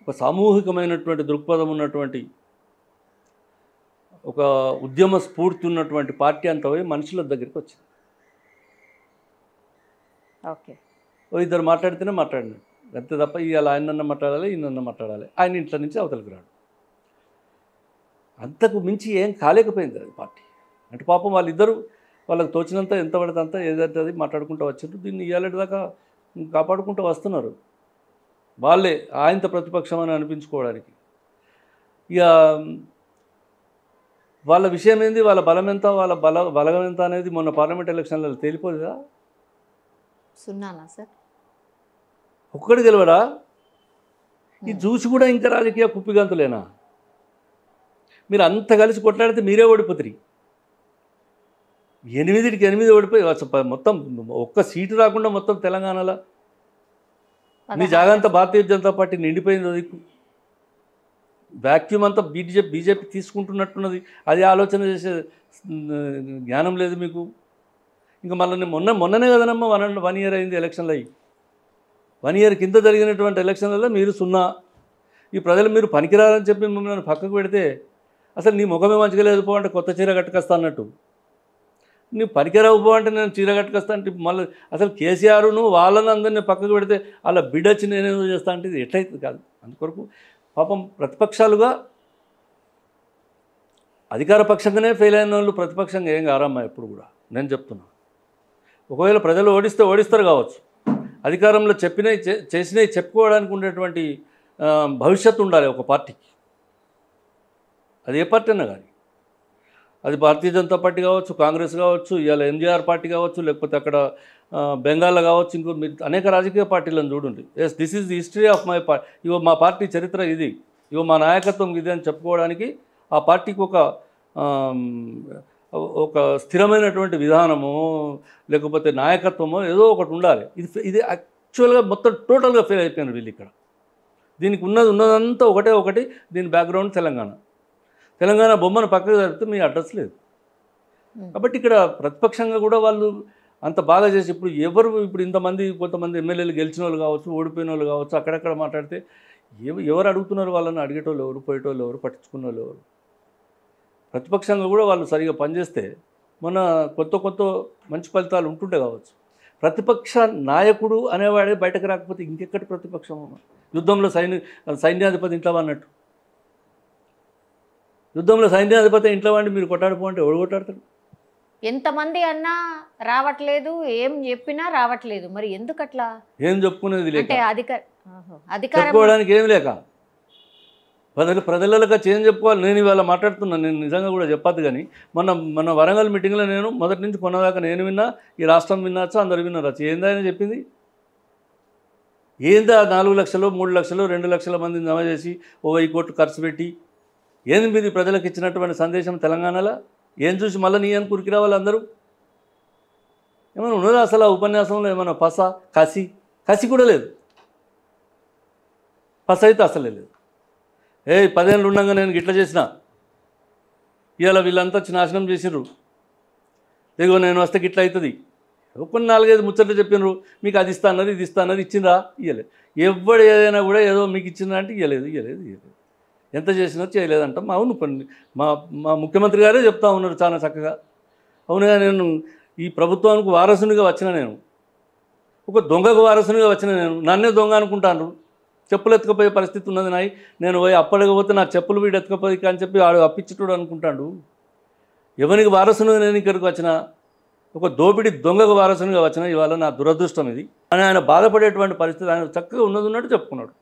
ఒక సామూహికమైనటువంటి దృక్పథం ఉన్నటువంటి, ఒక ఉద్యమ స్ఫూర్తి ఉన్నటువంటి పార్టీ అంత పోయి మనుషుల దగ్గరికి వచ్చింది. ఓకే, ఇద్దరు మాట్లాడితేనే మాట్లాడినట్టు అంతే తప్ప ఇవాళ ఆయనన్న మాట్లాడాలి, ఈయనన్న మాట్లాడాలి. ఆయన ఇంట్లో నుంచి అవతలికి రాడు. అంతకు మించి ఏం కాలేకపోయింది అది పార్టీ. అంటే పాపం వాళ్ళిద్దరూ వాళ్ళకి తోచినంత ఎంత పడితే అంత ఏదంటే అది మాట్లాడుకుంటూ వచ్చారు. దీన్ని ఇవాళ దాకా కాపాడుకుంటూ వస్తున్నారు. వాళ్ళే ఆయనతో ప్రతిపక్షం అని అనిపించుకోవడానికి. ఇక వాళ్ళ విషయం ఏంది, వాళ్ళ బలం ఎంత, వాళ్ళ బలం ఎంత అనేది మొన్న పార్లమెంట్ ఎలక్షన్లలో తేలిపోలేదా? సున్నానా సార్? ఒక్కడి గెలవడా? ఇది చూసి కూడా ఇంకా రాజకీయ కుప్పిగంతులేనా? మీరు అంత కలిసి కొట్లాడితే మీరే ఓడిపోతారు. 8కి 8 ఓడిపోయి మొత్తం ఒక్క సీటు రాకుండా మొత్తం తెలంగాణలో మీ జాగంతా భారతీయ జనతా పార్టీ నిండిపోయింది. దిక్కు వ్యాక్యూమ్ అంతా బీజేపీ తీసుకుంటున్నట్టున్నది. అది ఆలోచన చేసే జ్ఞానం లేదు మీకు. ఇంకా మళ్ళీ మొన్ననే కదనమ్మా 1 ఇయర్ అయింది ఎలక్షన్లు అయ్యి. 1 ఇయర్ కింద జరిగినటువంటి ఎలక్షన్లలో మీరు 0. ఈ ప్రజలు మీరు పనికిరారని చెప్పి మిమ్మల్ని పక్కకు పెడితే అసలు నీ ముఖమే మంచిగా లేదు పో అంటే కొత్త చీర కట్టుకొస్తా అన్నట్టు, నీ పనికిరావు పో అంటే నేను చీర కట్టుకొస్తా అంటే మళ్ళీ అసలు కేసీఆర్ను వాళ్ళని అందరినీ పక్కకు పెడితే అలా బిడ్డొచ్చి నేనేదో చేస్తా అంటే ఇది ఎట్లయితుంది కాదు. అందుకొరకు పాపం ప్రతిపక్షాలుగా అధికార పక్షంగానే ఫెయిల్ అయిన వాళ్ళు ప్రతిపక్షంగా ఏం కారమ్మా ఎప్పుడు కూడా. నేను చెప్తున్నా, ఒకవేళ ప్రజలు ఓడిస్తారు కావచ్చు, అధికారంలో చేసినవి చెప్పుకోవడానికి ఉండేటువంటి భవిష్యత్తు ఉండాలి ఒక పార్టీకి. అది ఏ పార్టీ అయినా కానీ, అది భారతీయ జనతా పార్టీ కావచ్చు, కాంగ్రెస్ కావచ్చు, ఇవాళ ఎంజీఆర్ పార్టీ కావచ్చు, లేకపోతే అక్కడ బెంగాల్లో కావచ్చు, ఇంకో మీరు అనేక రాజకీయ పార్టీలను చూడండి. Yes, this is the history of my party, ఇవో మా పార్టీ చరిత్ర ఇది, ఇవో మా నాయకత్వం ఇది అని చెప్పుకోవడానికి ఆ పార్టీకి ఒక స్థిరమైనటువంటి విధానము లేకపోతే నాయకత్వమో ఏదో ఒకటి ఉండాలి. ఇది యాక్చువల్గా మొత్తం టోటల్గా ఫెయిల్ అయిపోయినారు వీళ్ళు ఇక్కడ. దీనికి ఉన్నదంతా ఒకటి. దీని బ్యాక్గ్రౌండ్ తెలంగాణ బొమ్మను పక్కకు జరిపితే మీ అడ్రస్ లేదు. కాబట్టి ఇక్కడ ప్రతిపక్షంగా కూడా వాళ్ళు అంత బాగా చేసి ఇప్పుడు కొంతమంది ఎమ్మెల్యేలు గెలిచిన వాళ్ళు కావచ్చు, ఓడిపోయిన వాళ్ళు కావచ్చు, అక్కడక్కడ మాట్లాడితే ఎవరు అడుగుతున్నారు వాళ్ళని? అడిగేటోళ్ళు ఎవరు, పోయేటోళ్ళు ఎవరు, పట్టించుకున్న వాళ్ళు ఎవరు? ప్రతిపక్షంగా కూడా వాళ్ళు సరిగా పనిచేస్తే మన కొత్త మంచి ఫలితాలు ఉంటుండే కావచ్చు. ప్రతిపక్ష నాయకుడు అనేవాడే బయటకు రాకపోతే ఇంకెక్కడి ప్రతిపక్షం? యుద్ధంలో సైన్యాధిపతి ఇంట్లో అన్నట్టు, యుద్ధంలో సైన్యాధిపతి ఇంట్లో వాడిని మీరు కొట్టాడిపోంటే ఎవడు కొట్టాడతాడు? ఎంతమంది అన్నా రావట్లేదు, ఏం చెప్పినా రావట్లేదు. మరి ఎందుకట్లా? ఏం చెప్పుకునేది లేక, అధికారం చెప్పుకోవడానికి ఏం లేక ప్రజలకు చేంజ్ చెప్పుకోవాలి. నేను ఇవాళ మాట్లాడుతున్నాను, నేను నిజంగా కూడా చెప్పద్దు కానీ మన వరంగల్ మీటింగ్లో నేను మొదటి నుంచి కొన్నదాకా నేను విన్నా, ఈ రాష్ట్రం విన్నాచ్చు, అందరు విన్నారచ్చు. ఏందని చెప్పింది? ఏందా 4 లక్షలు 3 లక్షలు 2 లక్షల మందిని జమ చేసి 1000 కోట్లు ఖర్చు పెట్టి ఏంది మీది ప్రజలకు ఇచ్చినటువంటి సందేశం తెలంగాణలో? ఏం చూసి మళ్ళీ నీ అని కురికి రావాలి అందరూ? ఏమైనా ఉన్నదా అసలు ఆ ఉపన్యాసంలో? ఏమైనా కసి కూడా లేదు. పస్ అయితే అసలే లేదు. 10 ఏళ్ళు ఉండగా నేను గిట్ల చేసిన, ఇవాళ వీళ్ళంతా నాశనం చేసిర్రు, ఇదిగో నేను వస్తే గిట్ల అవుతుంది, కొన్ని 4-5 ముచ్చట్లు చెప్పినారు, మీకు అది ఇస్తా అన్నది ఇది ఇస్తా అన్నది ఇచ్చిందా, ఇవ్వలేదు. ఎవడు ఏదైనా కూడా ఏదో మీకు ఇచ్చిందా అంటే ఇవ్వలేదు. ఎంత చేసినా చేయలేదంటాం. అవును, మా మా ముఖ్యమంత్రి గారే చెప్తా ఉన్నారు చాలా చక్కగా. అవునుగా, నేను ఈ ప్రభుత్వానికి వారసునిగా వచ్చిన, నేను ఒక దొంగకు వారసునిగా వచ్చిన, నేను నన్నే దొంగ అనుకుంటాను. చెప్పులు ఎత్తుకపోయే పరిస్థితి ఉన్నది నాయి, నేను పోయి అప్పడకపోతే నా చెప్పులు వీడు ఎత్తుకపోయి అని చెప్పి వాడు అప్పించుతాడు అనుకుంటాడు. ఎవరికి వారసునిగా నేను ఇక్కడికి వచ్చిన, ఒక దోపిడి దొంగకు వారసునిగా వచ్చిన, ఇవాళ నా దురదృష్టం ఇది అని ఆయన బాధపడేటువంటి పరిస్థితి. ఆయన చక్కగా ఉన్నట్టు చెప్పుకున్నాడు.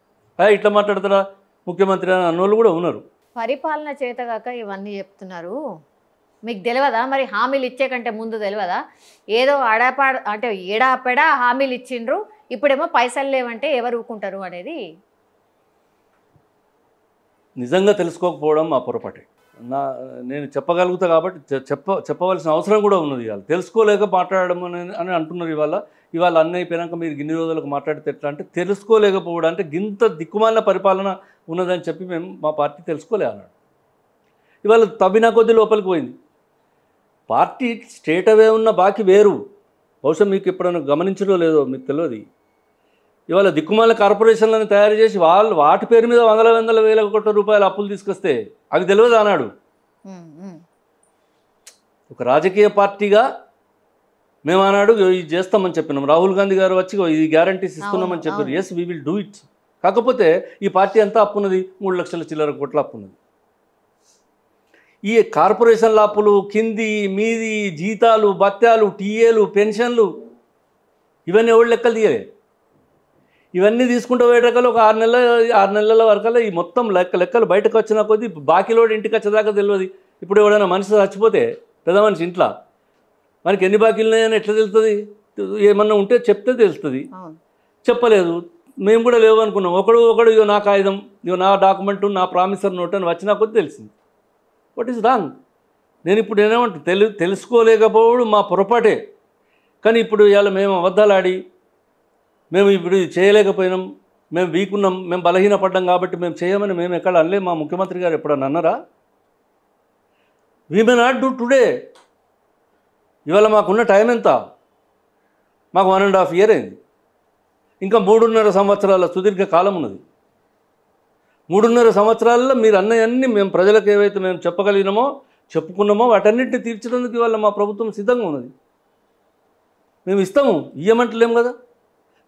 ఇట్లా మాట్లాడతారా ముఖ్యమంత్రి అని అన్నోళ్ళు కూడా ఉన్నారు. పరిపాలన చేతగాక ఇవన్నీ చెప్తున్నారు, మీకు తెలియదా? మరి హామీలు ఇచ్చే కంటే ముందు తెలియదా? ఏదో అంటే ఏడాపెడా హామీలు ఇచ్చిండ్రు, ఇప్పుడేమో పైసలు లేవంటే ఎవరు ఊరుకుంటారు అనేది. నిజంగా తెలుసుకోకపోవడం మా పొరపాటే. నేను చెప్పగలుగుతా కాబట్టి చెప్పవలసిన అవసరం కూడా ఉన్నది. ఇవాళ తెలుసుకోలేక మాట్లాడడం అని అంటున్నారు. ఇవాళ అన్నీ అయిపోయాక మీరు గిన్ని రోజులకు మాట్లాడితే ఎట్లా అంటే, తెలుసుకోలేకపోవడం అంటే గింత దిక్కుమాలిన పరిపాలన ఉన్నదని చెప్పి మేము మా పార్టీ తెలుసుకోలే అన్నాడు. ఇవాళ తవ్వినా కొద్ది లోపలికి పోయింది. పార్టీ స్టేట్ అవే ఉన్న బాకీ వేరు. బహుశా మీకు ఎప్పుడైనా గమనించడో లేదో మీకు తెలియదు. ఇవాళ దిక్కుమాల కార్పొరేషన్లను తయారు చేసి వాటి పేరు మీద 100,000 కోట్ల రూపాయల అప్పులు తీసుకొస్తే అవి తెలియదు అన్నాడు. ఒక రాజకీయ పార్టీగా మేము అన్నాడు ఇది చేస్తామని చెప్పినాం. రాహుల్ గాంధీ గారు వచ్చి ఈ గ్యారంటీస్ ఇస్తున్నామని చెప్పారు. Yes, we will do it. కాకపోతే ఈ పార్టీ ఎంత అప్పున్నది? 3 లక్షల చిల్లర కోట్ల అప్పున్నది. ఈ కార్పొరేషన్ల అప్పులు, కింది మీది జీతాలు, భత్యాలు, టీఏలు, పెన్షన్లు, ఇవన్నీ ఎవరు లెక్కలు తీయలే. ఇవన్నీ తీసుకుంటూ పోయేటకల్లా ఒక 6 నెలల వరకల్లా ఈ మొత్తం లెక్కలు బయటకు వచ్చిన కొద్దీ బాకీలోడు ఇంటికి వచ్చేదాకా తెలియదు. ఇప్పుడు ఎవడైనా మనిషి చచ్చిపోతే, పెద్ద మనిషి ఇంట్లో, మనకి ఎన్ని బాకీలు ఉన్నాయని ఎట్లా తెలుస్తుంది? ఏమన్నా ఉంటే చెప్తే తెలుస్తుంది. చెప్పలేదు, మేము కూడా లేవు అనుకున్నాం. ఒకడు ఇదో నా కాగితం, ఇదో నా డాక్యుమెంటు, నా ప్రామిసర్ నోట్ అని వచ్చినా కొద్ది తెలిసింది. What is wrong? నేను ఇప్పుడు ఏమంటా, తెలుసుకోలేకపోవడం మా పొరపాటే. కానీ ఇప్పుడు ఇవాళ మేము అబద్ధాలు ఆడి మేము ఇప్పుడు చేయలేకపోయినాం, మేము వీక్ ఉన్నాం, మేము బలహీనపడ్డాం కాబట్టి మేము చేయమని మేము ఎక్కడ అనలే. మా ముఖ్యమంత్రి గారు ఎప్పుడన్నా అన్నారా? We may not do today. ఇవాళ మాకున్న టైం ఎంత? మాకు 1.5 year అయింది. ఇంకా 3.5 సంవత్సరాల సుదీర్ఘ కాలం ఉన్నది. 3.5 సంవత్సరాల్లో మీరు అన్నయన్నీ మేము ప్రజలకు ఏవైతే మేము చెప్పగలిగినామో, చెప్పుకున్నామో వాటన్నింటినీ తీర్చడానికి ఇవాళ మా ప్రభుత్వం సిద్ధంగా ఉన్నది. మేము ఇస్తాము, ఇయ్యమంటలేము కదా.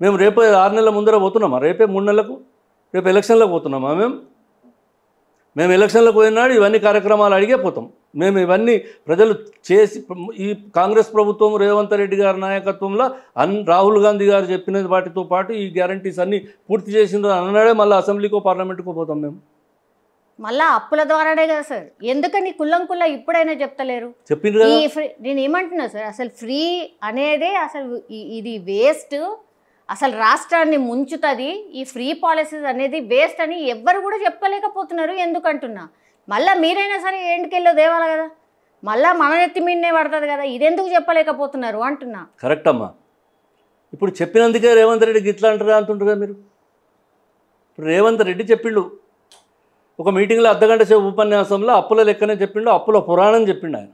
మేము రేపు 6 నెలల ముందర పోతున్నామా? రేపే 3 నెలలకు, రేపు ఎలక్షన్లకు పోతున్నామా? మేము ఎలక్షన్లకు పోయినాడు ఇవన్నీ కార్యక్రమాలు అడిగే పోతాం. మేము ఇవన్నీ ప్రజలు చేసి, ఈ కాంగ్రెస్ ప్రభుత్వం రేవంత్ రెడ్డి గారి నాయకత్వంలో రాహుల్ గాంధీ గారు చెప్పిన వాటితో పాటు ఈ గ్యారంటీస్ అన్నీ పూర్తి చేసిందో అన్నాడే మళ్ళీ అసెంబ్లీకో పార్లమెంటుకో పోతాం. మేము మళ్ళీ అప్పుల ద్వారానే కదా సార్. ఎందుకని కుల్లం ఇప్పుడైనా చెప్తలేరు? చెప్పింది కదా. నేను ఏమంటున్నా సార్, అసలు ఫ్రీ అనేదే అసలు ఇది వేస్ట్, అసలు రాష్ట్రాన్ని ముంచుతుంది. ఈ ఫ్రీ పాలసీస్ అనేది వేస్ట్ అని ఎవ్వరు కూడా చెప్పలేకపోతున్నారు. ఎందుకంటున్నా, మళ్ళీ మీరైనా సరే ఏంటికెళ్ళో దేవాలి కదా, మళ్ళీ మన నెత్తి మీదనే పడుతుంది కదా, ఇదెందుకు చెప్పలేకపోతున్నారు అంటున్నా. కరెక్ట్ అమ్మా. ఇప్పుడు చెప్పినందుకే రేవంత్ రెడ్డికి ఇట్లా అంటారా అంటుంటారా మీరు? ఇప్పుడు రేవంత్ రెడ్డి చెప్పిండు ఒక మీటింగ్లో, అర్ధగంట సేపు ఉపన్యాసంలో అప్పుల లెక్కనే చెప్పిండు, అప్పుల పురాణం చెప్పిండు. ఆయన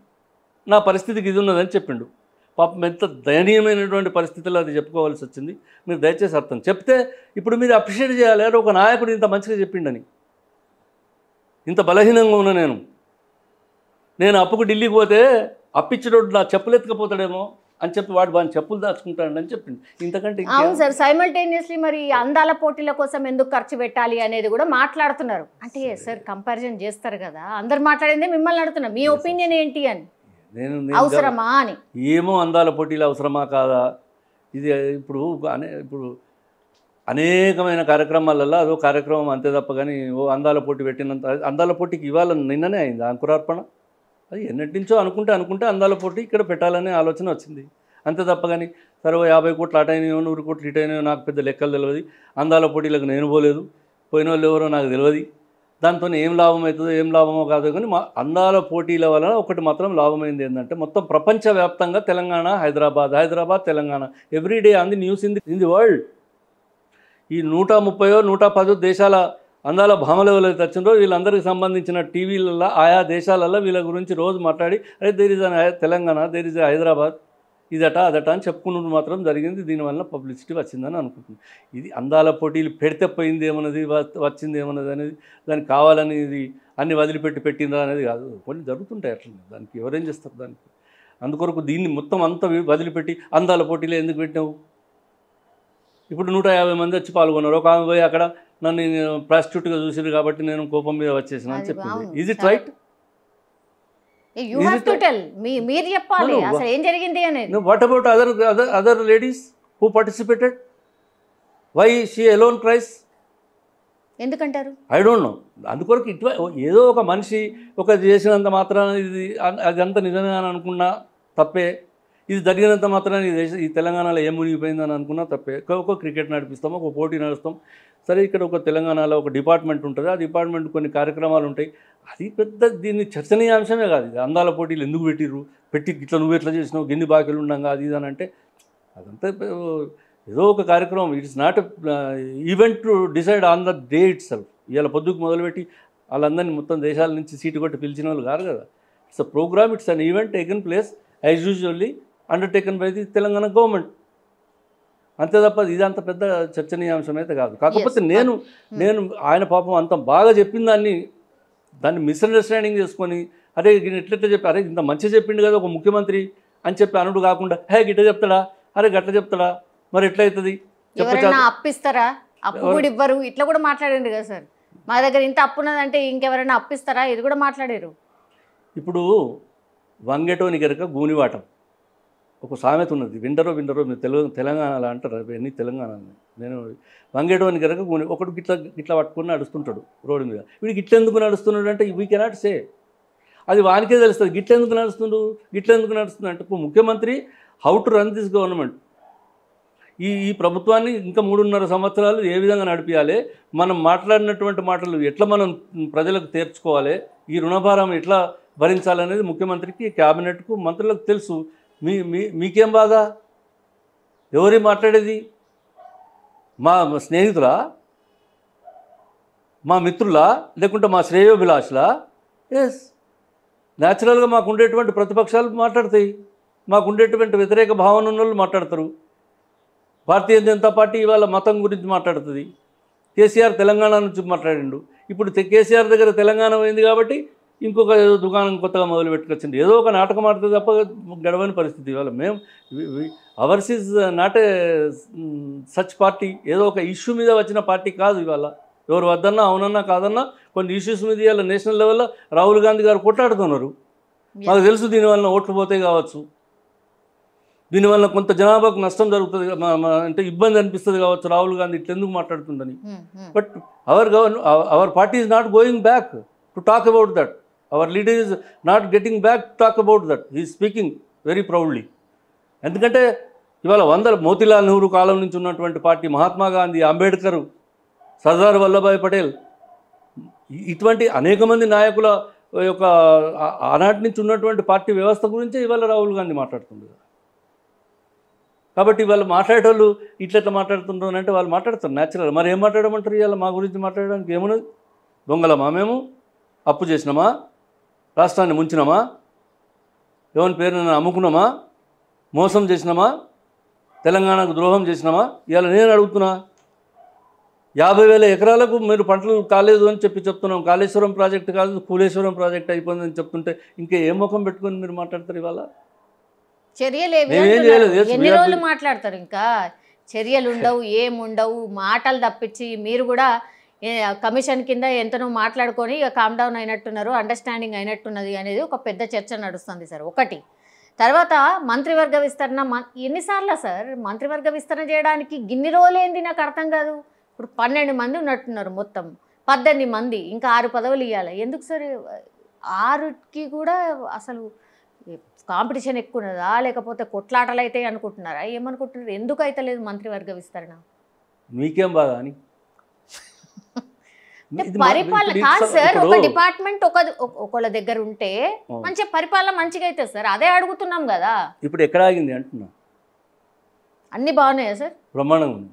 నా పరిస్థితికి ఇది ఉన్నదని చెప్పిండు. పాపం ఎంత దయనీయమైనటువంటి పరిస్థితుల్లో అది చెప్పుకోవాల్సి వచ్చింది. మీరు దయచేసి అర్థం చెప్తే ఇప్పుడు మీరు అప్రిషియేట్ చేయాలి. ఒక నాయకుడు ఇంత మంచిగా చెప్పిండని. ఇంత బలహీనంగా ఉన్నా నేను అప్పుకు ఢిల్లీకి పోతే అప్పిచ్చినోడు నా చెప్పులు ఎత్తుకపోతాడేమో అని చెప్పి వాడిని చెప్పులు దాచుకుంటాడని చెప్పింది. ఇంతకంటే అవును సార్, సైమల్టేనియస్లీ మరి అందాల పోటీల కోసం ఎందుకు ఖర్చు పెట్టాలి అనేది కూడా మాట్లాడుతున్నారు. అంటే సార్ కంపారిజన్ చేస్తారు కదా, అందరు మాట్లాడిందే మిమ్మల్ని అడుగుతున్నా, మీ ఒపీనియన్ ఏంటి అని. అవసరమా అని. ఏమో అందాల పోటీలు అవసరమా కాదా? ఇది ఇప్పుడు అనేకమైన కార్యక్రమాలలో అదో కార్యక్రమం అంతే తప్ప కానీ ఓ అందాల పోటీ పెట్టినంత, అందాల పోటీకి ఇవాళ నిన్ననే అయింది అంకురార్పణ. అది ఎన్నటి నుంచో అనుకుంటే అందాల పోటీ ఇక్కడ పెట్టాలనే ఆలోచన వచ్చింది అంతే తప్ప కానీ సరే 50 కోట్లు అటైనాయో 100 కోట్లు ఇటైనాయో నాకు పెద్ద లెక్కలు తెలియదు. అందాల పోటీలకు నేను పోలేదు, పోయిన వాళ్ళు ఎవరో నాకు తెలియదు. దాంతో ఏం లాభం అవుతుందో ఏం లాభమో కాదు కానీ మా అందాల పోటీల వలన ఒకటి మాత్రం లాభమైంది ఏంటంటే, మొత్తం ప్రపంచవ్యాప్తంగా Telangana, Hyderabad Telangana everyday on the news in the world. ఈ 130 110 దేశాల అందాల భామలు ఎవరైతే వచ్చిందో వీళ్ళందరికీ సంబంధించిన టీవీలలో ఆయా దేశాలలో వీళ్ళ గురించి రోజు మాట్లాడి అరే there is Telangana, there is Hyderabad, ఇదట అదట అని చెప్పుకున్నది మాత్రం జరిగింది. దీనివల్ల పబ్లిసిటీ వచ్చిందని అనుకుంటున్నాను. ఇది అందాల పోటీలు పెడితే పోయింది ఏమన్నది, వచ్చింది ఏమన్నది అనేది దానికి కావాలని ఇది అన్ని వదిలిపెట్టి పెట్టిందా అనేది కాదు. కొన్ని జరుగుతుంటాయి అట్లనే, దానికి ఎవరేం చేస్తారు దానికి. అందుకొరకు దీన్ని మొత్తం అంతా వదిలిపెట్టి అందాల పోటీలు ఎందుకు పెట్టినావు? ఇప్పుడు 150 మంది వచ్చి పాల్గొన్నారు. ఒక ఆమె పోయి అక్కడ నన్ను ప్రాస్టిట్యూట్గా చూసారు కాబట్టి నేను కోపం మీద వచ్చేసిన అని చెప్పింది. Is it right? You have to tell, మీరు చెప్పాలి అసలు ఏం జరిగింది అనేది. What about other ladies who participated? Why she alone cries? ఎందుకంటారు? I don't know. అందుకొరకు ఏదో ఒక మనిషి ఒక చేసినంత మాత్రాన ఇది అదంతా నిజంగా అనుకున్నా తప్పే, ఇది జరిగినంత మాత్రాన ఈ తెలంగాణలో ఏం మునిగిపోయిందని అనుకున్నా తప్పే. ఒక క్రికెట్ నడిపిస్తాం, ఒక పోటీ నడుస్తాం, సరే ఇక్కడ ఒక తెలంగాణలో ఒక డిపార్ట్మెంట్ ఉంటుంది, ఆ డిపార్ట్మెంట్ కొన్ని కార్యక్రమాలు ఉంటాయి, అది పెద్ద దీన్ని చర్చనీయాంశమే కాదు. ఇది అందాల పోటీలు ఎందుకు పెట్టి ఇట్లా నువ్వు ఎట్లా చేసినావు, గిన్ని బాకీలు ఉండగా అది ఇది అని అంటే అదంతా ఏదో ఒక కార్యక్రమం. It's not event to decide on the day it self. ఇవాళ పొద్దుకు మొదలుపెట్టి వాళ్ళందరినీ మొత్తం దేశాల నుంచి సీటు కొట్టి పిలిచిన వాళ్ళు కాదు కదా. It's a programme, it's an event taken place as usually undertaken by the Telangana government, అంతే తప్ప ఇదంత పెద్ద చర్చనీయాంశం అయితే కాదు. కాకపోతే నేను ఆయన పాపం అంత బాగా చెప్పిన దాన్ని మిస్అండర్స్టాండింగ్ చేసుకొని అరే ఎట్లెట్లా చెప్పి అరే ఇంత మంచిగా చెప్పిండు కదా ఒక ముఖ్యమంత్రి అని చెప్పి అనుడు కాకుండా హే గిట్ట చెప్తాడా, అరే గట్ల చెప్తాడా, మరి ఎట్లయితుంది ఎవరైనా అప్పిస్తారా, అప్పు కూడా ఇవ్వరు, ఇట్లా కూడా మాట్లాడండి కదా సార్. మా దగ్గర ఇంత అప్పు ఉన్నదంటే ఇంకెవరైనా అప్పిస్తారా, ఇది కూడా మాట్లాడారు. ఇప్పుడు వంగేటోని గనక గూనివాటం ఒక సామెత ఉన్నది, వింటరో మీరు తెలంగాణలో అంటారు, అవన్నీ తెలంగాణలో. నేను వంగేటోని గనక గూని ఒకడు గిట్లా పట్టుకుని నడుస్తుంటాడు రోడ్డు మీద. వీడికి గిట్లెందుకు నడుస్తున్నాడు అంటే వీ కెనాట్ సే, అది వానికే తెలుస్తుంది. గిట్లెందుకు నడుస్తుంది అంటే ముఖ్యమంత్రి how to run this government, ఈ ప్రభుత్వాన్ని ఇంకా 3.5 సంవత్సరాలు ఏ విధంగా నడిపించాలి, మనం మాట్లాడినటువంటి మాటలు ఎట్లా మనం ప్రజలకు తీర్చుకోవాలి, ఈ రుణభారం ఎట్లా భరించాలనేది ముఖ్యమంత్రికి, క్యాబినెట్కు, మంత్రులకు తెలుసు. మీకేం బాధ? ఎవరి మాట్లాడేది? మా స్నేహితులా, మా మిత్రులా, లేకుంటే మా శ్రేయోభిలాషులా? ఎస్, న్యాచురల్గా మాకు ఉండేటువంటి ప్రతిపక్షాలు మాట్లాడతాయి, మాకు ఉండేటువంటి వ్యతిరేక భావన ఉన్న వాళ్ళు మాట్లాడతారు. భారతీయ జనతా పార్టీ ఇవాళ మతం గురించి మాట్లాడుతుంది. కేసీఆర్ తెలంగాణ నుంచి మాట్లాడిండు. ఇప్పుడు కేసీఆర్ దగ్గర తెలంగాణ పోయింది కాబట్టి ఇంకొక ఏదో దుకాణం కొత్తగా మొదలు పెట్టుకొచ్చింది. ఏదో ఒక నాటకం ఆడితే తప్ప గడవని పరిస్థితి ఇవాళ. మేము hours is not a such party, ఏదో ఒక ఇష్యూ మీద వచ్చిన పార్టీ కాదు ఇవాళ. ఎవరు వద్దన్నా అవునన్నా కాదన్నా కొన్ని ఇష్యూస్ మీద ఇవాళ నేషనల్ లెవెల్లో రాహుల్ గాంధీ గారు కొట్లాడుతున్నారు. మాకు తెలుసు దీనివల్ల ఓట్లు పోతే కావచ్చు, దీనివల్ల కొంత జనాభాకు నష్టం జరుగుతుంది, అంటే ఇబ్బంది అనిపిస్తుంది కావచ్చు రాహుల్ గాంధీ ఇట్లా ఎందుకు మాట్లాడుతుందని. But our party is not going back to talk about that. Our leader is not getting back to talk about that. He is speaking very proudly. ఎందుకంటే ఇవాళ మోతీలాల్ నెహ్రూ కాలం నుంచి ఉన్నటువంటి పార్టీ, మహాత్మా గాంధీ, అంబేద్కర్, సర్దార్ వల్లభాయ్ పటేల్, ఇటువంటి అనేక మంది నాయకుల యొక్క ఆనాటి నుంచి ఉన్నటువంటి పార్టీ వ్యవస్థ గురించే ఇవాళ రాహుల్ గాంధీ మాట్లాడుతుంది. కాబట్టి వాళ్ళు మాట్లాడేటోళ్ళు ఇట్లా మాట్లాడుతుంటారు అంటే వాళ్ళు మాట్లాడతారు న్యాచురల్. మరి ఏం మాట్లాడమంటారు ఇవాళ మా గురించి మాట్లాడడానికి? ఏమున్నది? దొంగలమా మేము? అప్పు చేసినామా? రాష్ట్రాన్ని ముంచినామా? ఎవరి పేరున అమ్ముకున్నామా? మోసం చేసినామా? తెలంగాణకు ద్రోహం చేసినామా? ఇవాళ నేను అడుగుతున్నా, 50,000 ఎకరాలకు మీరు పంటలు కాలేదు అని చెప్తున్నాం. కాళేశ్వరం ప్రాజెక్టు కాదు, కూలేశ్వరం ప్రాజెక్ట్ అయిపోయిందని చెప్తుంటే ఇంకా ఏ ముఖం పెట్టుకొని మీరు మాట్లాడతారు? ఇవాళ ఎన్ని రోజులు మాట్లాడతారు? ఇంకా చర్యలు ఉండవు, ఏముండవు, మాటలు తప్పించి మీరు కూడా కమిషన్ కింద ఎంతనో మాట్లాడుకొని ఇక కామ్ డౌన్ అయినట్టున్నారు, అండర్స్టాండింగ్ అయినట్టున్నది అనేది ఒక పెద్ద చర్చ నడుస్తుంది సార్. ఒకటి తర్వాత మంత్రివర్గ విస్తరణ ఎన్నిసార్లు సార్ మంత్రివర్గ విస్తరణ చేయడానికి గిన్ని రోజులేంది నాకు అర్థం కాదు. ఇప్పుడు 12 మంది ఉన్నట్టున్నారు, మొత్తం 18 మంది, ఇంకా 6 పదవులు ఇవ్వాలి. ఎందుకు సార్ 6కి కూడా? అసలు కాంపిటీషన్ ఎక్కువ ఉన్నదా, లేకపోతే కొట్లాటలు అయితే అనుకుంటున్నారా, ఏమనుకుంటున్నారు? ఎందుకు అయితే లేదు మంత్రివర్గ విస్తరణ? మీకేం బాధ అని పరిపాలన కాదు సార్. ఒక డిపార్ట్మెంట్ ఒకళ్ళ దగ్గర ఉంటే మంచి పరిపాలన మంచిగా అయితే సార్, అదే అడుగుతున్నాం కదా. ఇప్పుడు ఎక్కడ ఆగింది అంటున్నా? అన్ని బాగున్నాయా సార్? బ్రహ్మాండంగా ఉంది.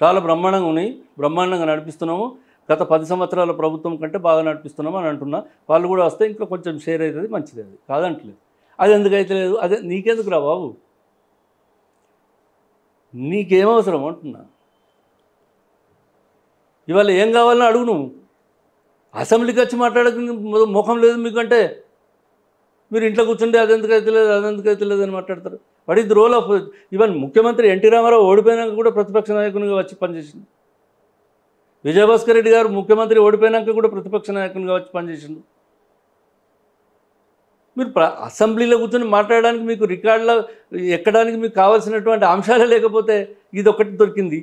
చాలా బ్రహ్మాండంగా ఉన్నాయి, బ్రహ్మాండంగా నడిపిస్తున్నాము, గత 10 సంవత్సరాల ప్రభుత్వం కంటే బాగా నడిపిస్తున్నాము అని అంటున్నా. వాళ్ళు కూడా వస్తే ఇంకా కొంచెం షేర్ అవుతుంది, మంచిది, అది కాదంటలేదు. అది ఎందుకు అయితే లేదు, అదే నీకెందుకు రా బాబు, నీకేమవసరం అంటున్నా. ఇవాళ ఏం కావాలని అడుగు, నువ్వు అసెంబ్లీకి వచ్చి మాట్లాడక ముఖం లేదు మీకంటే, మీరు ఇంట్లో కూర్చుంటే అదెందుకైతే లేదు అదెందుకైతే లేదు అని మాట్లాడతారు. What is the role of even ముఖ్యమంత్రి ఎన్టీ రామారావు ఓడిపోయినాక కూడా ప్రతిపక్ష నాయకునిగా వచ్చి పనిచేసింది. విజయభాస్కర్ రెడ్డి గారు ముఖ్యమంత్రి ఓడిపోయినాక కూడా ప్రతిపక్ష నాయకునిగా వచ్చి పనిచేసిండు. మీరు అసెంబ్లీలో కూర్చొని మాట్లాడడానికి, మీకు రికార్డులో ఎక్కడానికి మీకు కావాల్సినటువంటి అంశాలే లేకపోతే ఇది ఒకటి దొరికింది.